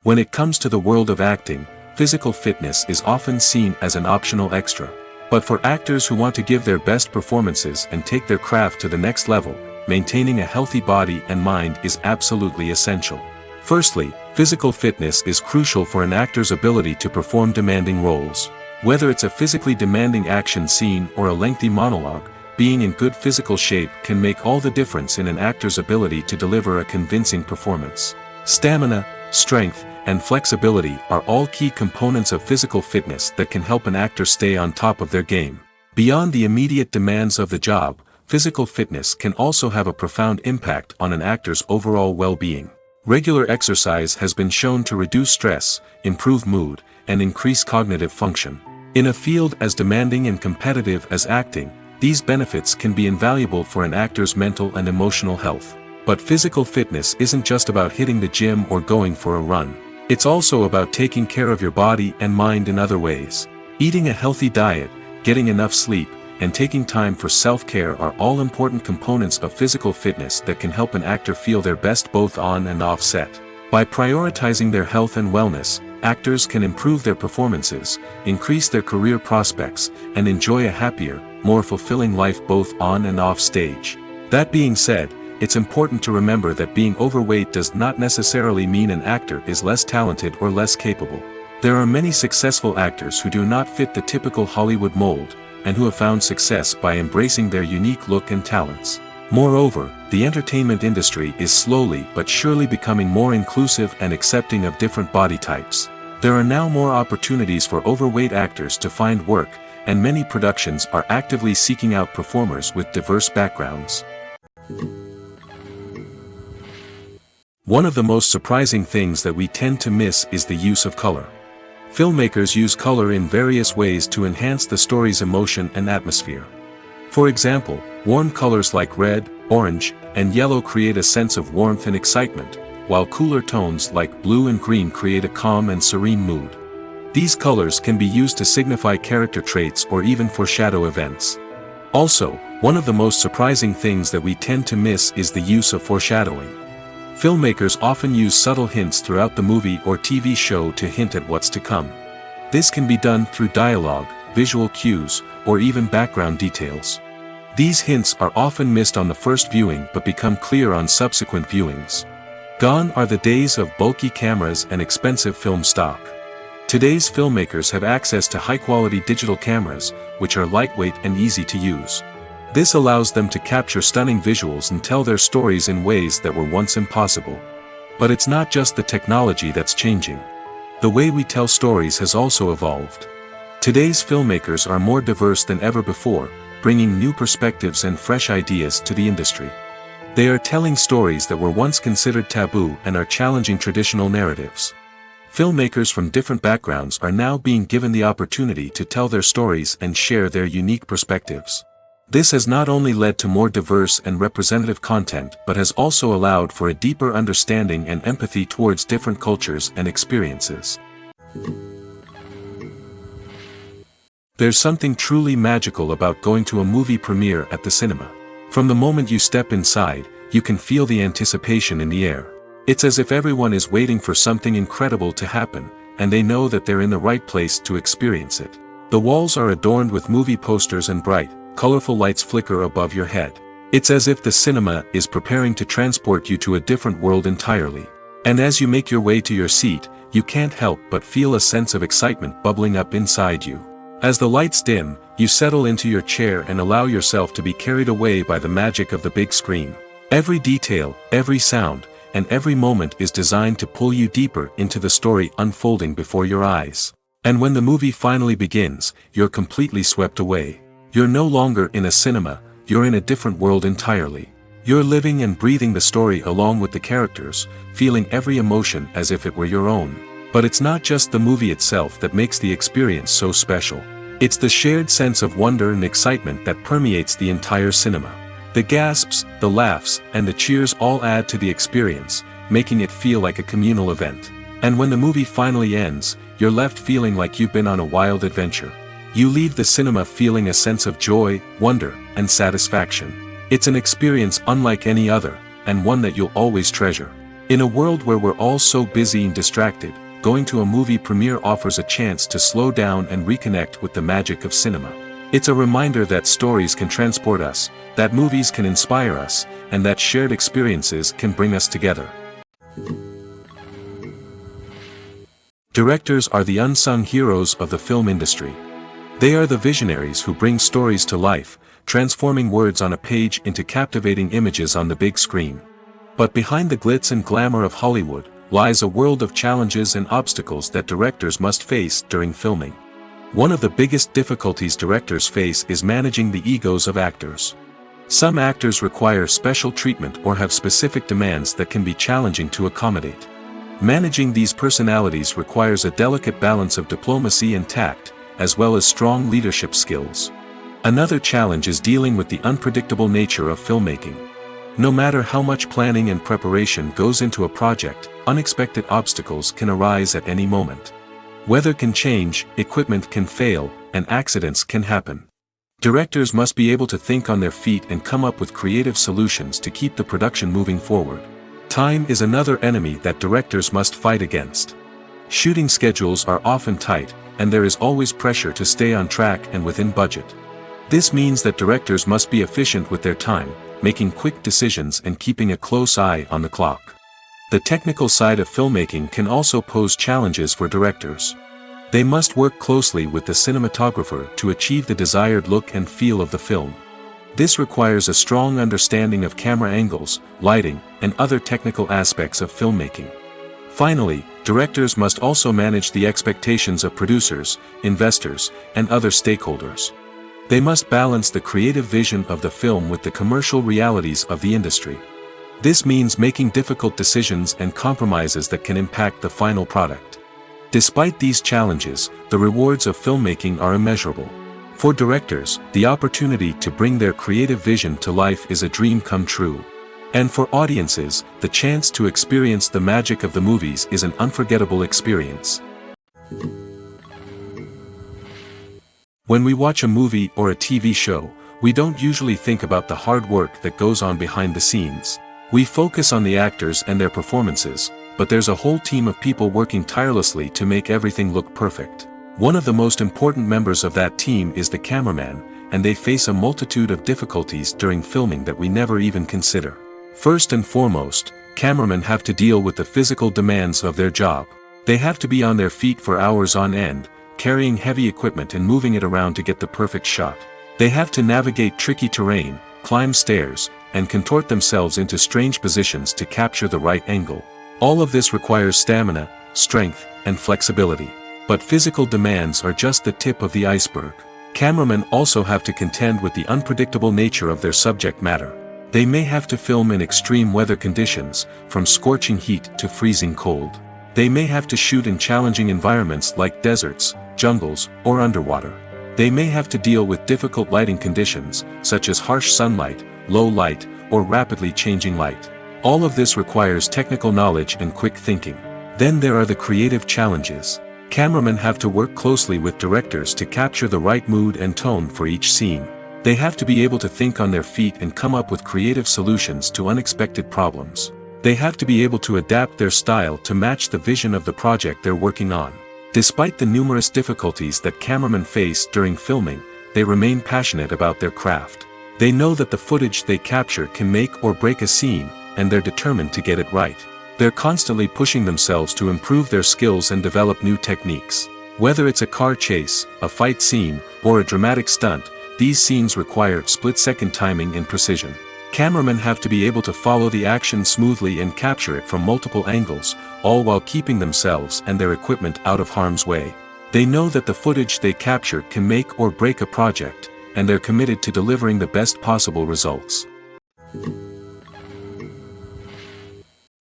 When it comes to the world of acting, physical fitness is often seen as an optional extra. But for actors who want to give their best performances and take their craft to the next level, maintaining a healthy body and mind is absolutely essential. Firstly, physical fitness is crucial for an actor's ability to perform demanding roles. Whether it's a physically demanding action scene or a lengthy monologue, being in good physical shape can make all the difference in an actor's ability to deliver a convincing performance. Stamina, strength, and flexibility are all key components of physical fitness that can help an actor stay on top of their game. Beyond the immediate demands of the job, physical fitness can also have a profound impact on an actor's overall well-being. Regular exercise has been shown to reduce stress, improve mood, and increase cognitive function. In a field as demanding and competitive as acting, these benefits can be invaluable for an actor's mental and emotional health. But physical fitness isn't just about hitting the gym or going for a run. It's also about taking care of your body and mind in other ways. Eating a healthy diet, getting enough sleep, and taking time for self-care are all important components of physical fitness that can help an actor feel their best both on and off set. By prioritizing their health and wellness, actors can improve their performances, increase their career prospects, and enjoy a happier, more fulfilling life both on and off stage. That being said, it's important to remember that being overweight does not necessarily mean an actor is less talented or less capable. There are many successful actors who do not fit the typical Hollywood mold, and who have found success by embracing their unique look and talents. Moreover, the entertainment industry is slowly but surely becoming more inclusive and accepting of different body types. There are now more opportunities for overweight actors to find work, and many productions are actively seeking out performers with diverse backgrounds. One of the most surprising things that we tend to miss is the use of color. Filmmakers use color in various ways to enhance the story's emotion and atmosphere. For example, warm colors like red, orange, and yellow create a sense of warmth and excitement, while cooler tones like blue and green create a calm and serene mood. These colors can be used to signify character traits or even foreshadow events. Also, one of the most surprising things that we tend to miss is the use of foreshadowing. Filmmakers often use subtle hints throughout the movie or TV show to hint at what's to come. This can be done through dialogue, visual cues, or even background details. These hints are often missed on the first viewing but become clear on subsequent viewings. Gone are the days of bulky cameras and expensive film stock. Today's filmmakers have access to high-quality digital cameras, which are lightweight and easy to use. This allows them to capture stunning visuals and tell their stories in ways that were once impossible. But it's not just the technology that's changing. The way we tell stories has also evolved. Today's filmmakers are more diverse than ever before, bringing new perspectives and fresh ideas to the industry. They are telling stories that were once considered taboo and are challenging traditional narratives. Filmmakers from different backgrounds are now being given the opportunity to tell their stories and share their unique perspectives. This has not only led to more diverse and representative content but has also allowed for a deeper understanding and empathy towards different cultures and experiences. There's something truly magical about going to a movie premiere at the cinema. From the moment you step inside, you can feel the anticipation in the air. It's as if everyone is waiting for something incredible to happen, and they know that they're in the right place to experience it. The walls are adorned with movie posters and bright, colorful lights flicker above your head. It's as if the cinema is preparing to transport you to a different world entirely. And as you make your way to your seat, you can't help but feel a sense of excitement bubbling up inside you. As the lights dim, you settle into your chair and allow yourself to be carried away by the magic of the big screen. Every detail, every sound, and every moment is designed to pull you deeper into the story unfolding before your eyes. And when the movie finally begins, you're completely swept away. You're no longer in a cinema, you're in a different world entirely. You're living and breathing the story along with the characters, feeling every emotion as if it were your own. But it's not just the movie itself that makes the experience so special. It's the shared sense of wonder and excitement that permeates the entire cinema. The gasps, the laughs, and the cheers all add to the experience, making it feel like a communal event. And when the movie finally ends, you're left feeling like you've been on a wild adventure. You leave the cinema feeling a sense of joy, wonder, and satisfaction. It's an experience unlike any other, and one that you'll always treasure. In a world where we're all so busy and distracted, going to a movie premiere offers a chance to slow down and reconnect with the magic of cinema. It's a reminder that stories can transport us, that movies can inspire us, and that shared experiences can bring us together. Directors are the unsung heroes of the film industry. They are the visionaries who bring stories to life, transforming words on a page into captivating images on the big screen. But behind the glitz and glamour of Hollywood, lies a world of challenges and obstacles that directors must face during filming. One of the biggest difficulties directors face is managing the egos of actors. Some actors require special treatment or have specific demands that can be challenging to accommodate. Managing these personalities requires a delicate balance of diplomacy and tact, as well as strong leadership skills. Another challenge is dealing with the unpredictable nature of filmmaking. No matter how much planning and preparation goes into a project, unexpected obstacles can arise at any moment. Weather can change, equipment can fail, and accidents can happen. Directors must be able to think on their feet and come up with creative solutions to keep the production moving forward. Time is another enemy that directors must fight against. Shooting schedules are often tight, and there is always pressure to stay on track and within budget. This means that directors must be efficient with their time, making quick decisions and keeping a close eye on the clock. The technical side of filmmaking can also pose challenges for directors. They must work closely with the cinematographer to achieve the desired look and feel of the film. This requires a strong understanding of camera angles, lighting, and other technical aspects of filmmaking. Finally, directors must also manage the expectations of producers, investors, and other stakeholders. They must balance the creative vision of the film with the commercial realities of the industry. This means making difficult decisions and compromises that can impact the final product. Despite these challenges, the rewards of filmmaking are immeasurable. For directors, the opportunity to bring their creative vision to life is a dream come true. And for audiences, the chance to experience the magic of the movies is an unforgettable experience. When we watch a movie or a TV show, we don't usually think about the hard work that goes on behind the scenes. We focus on the actors and their performances, but there's a whole team of people working tirelessly to make everything look perfect. One of the most important members of that team is the cameraman, and they face a multitude of difficulties during filming that we never even consider. First and foremost, cameramen have to deal with the physical demands of their job. They have to be on their feet for hours on end, carrying heavy equipment and moving it around to get the perfect shot. They have to navigate tricky terrain, climb stairs, and contort themselves into strange positions to capture the right angle. All of this requires stamina, strength, and flexibility. But physical demands are just the tip of the iceberg. Cameramen also have to contend with the unpredictable nature of their subject matter. They may have to film in extreme weather conditions, from scorching heat to freezing cold. They may have to shoot in challenging environments like deserts, jungles, or underwater. They may have to deal with difficult lighting conditions, such as harsh sunlight, low light, or rapidly changing light. All of this requires technical knowledge and quick thinking. Then there are the creative challenges. Cameramen have to work closely with directors to capture the right mood and tone for each scene. They have to be able to think on their feet and come up with creative solutions to unexpected problems. They have to be able to adapt their style to match the vision of the project they're working on. Despite the numerous difficulties that cameramen face during filming, they remain passionate about their craft. They know that the footage they capture can make or break a scene, and they're determined to get it right. They're constantly pushing themselves to improve their skills and develop new techniques. Whether it's a car chase, a fight scene, or a dramatic stunt, these scenes require split-second timing and precision. Cameramen have to be able to follow the action smoothly and capture it from multiple angles, all while keeping themselves and their equipment out of harm's way. They know that the footage they capture can make or break a project, and they're committed to delivering the best possible results.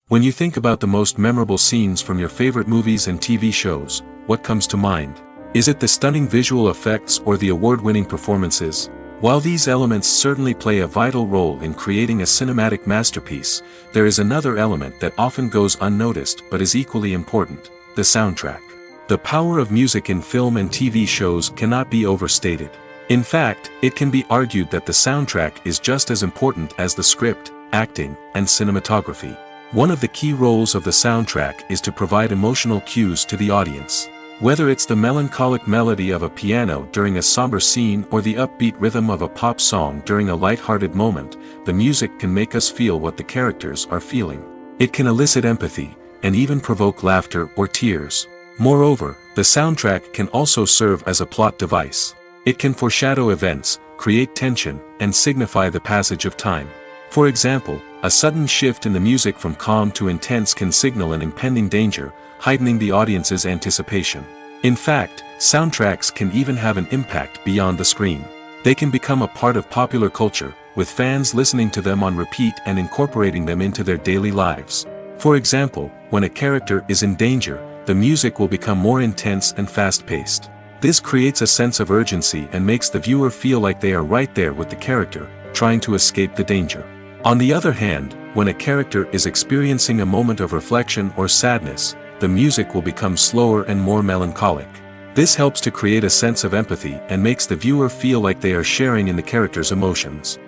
When you think about the most memorable scenes from your favorite movies and TV shows, what comes to mind? Is it the stunning visual effects or the award-winning performances? While these elements certainly play a vital role in creating a cinematic masterpiece, there is another element that often goes unnoticed but is equally important: the soundtrack. The power of music in film and TV shows cannot be overstated. In fact, it can be argued that the soundtrack is just as important as the script, acting, and cinematography. One of the key roles of the soundtrack is to provide emotional cues to the audience. Whether it's the melancholic melody of a piano during a somber scene or the upbeat rhythm of a pop song during a light-hearted moment, the music can make us feel what the characters are feeling. It can elicit empathy, and even provoke laughter or tears. Moreover, the soundtrack can also serve as a plot device. It can foreshadow events, create tension, and signify the passage of time. For example, a sudden shift in the music from calm to intense can signal an impending danger, heightening the audience's anticipation. In fact, soundtracks can even have an impact beyond the screen. They can become a part of popular culture, with fans listening to them on repeat and incorporating them into their daily lives. For example, when a character is in danger, the music will become more intense and fast-paced. This creates a sense of urgency and makes the viewer feel like they are right there with the character, trying to escape the danger. On the other hand, when a character is experiencing a moment of reflection or sadness, the music will become slower and more melancholic. This helps to create a sense of empathy and makes the viewer feel like they are sharing in the character's emotions.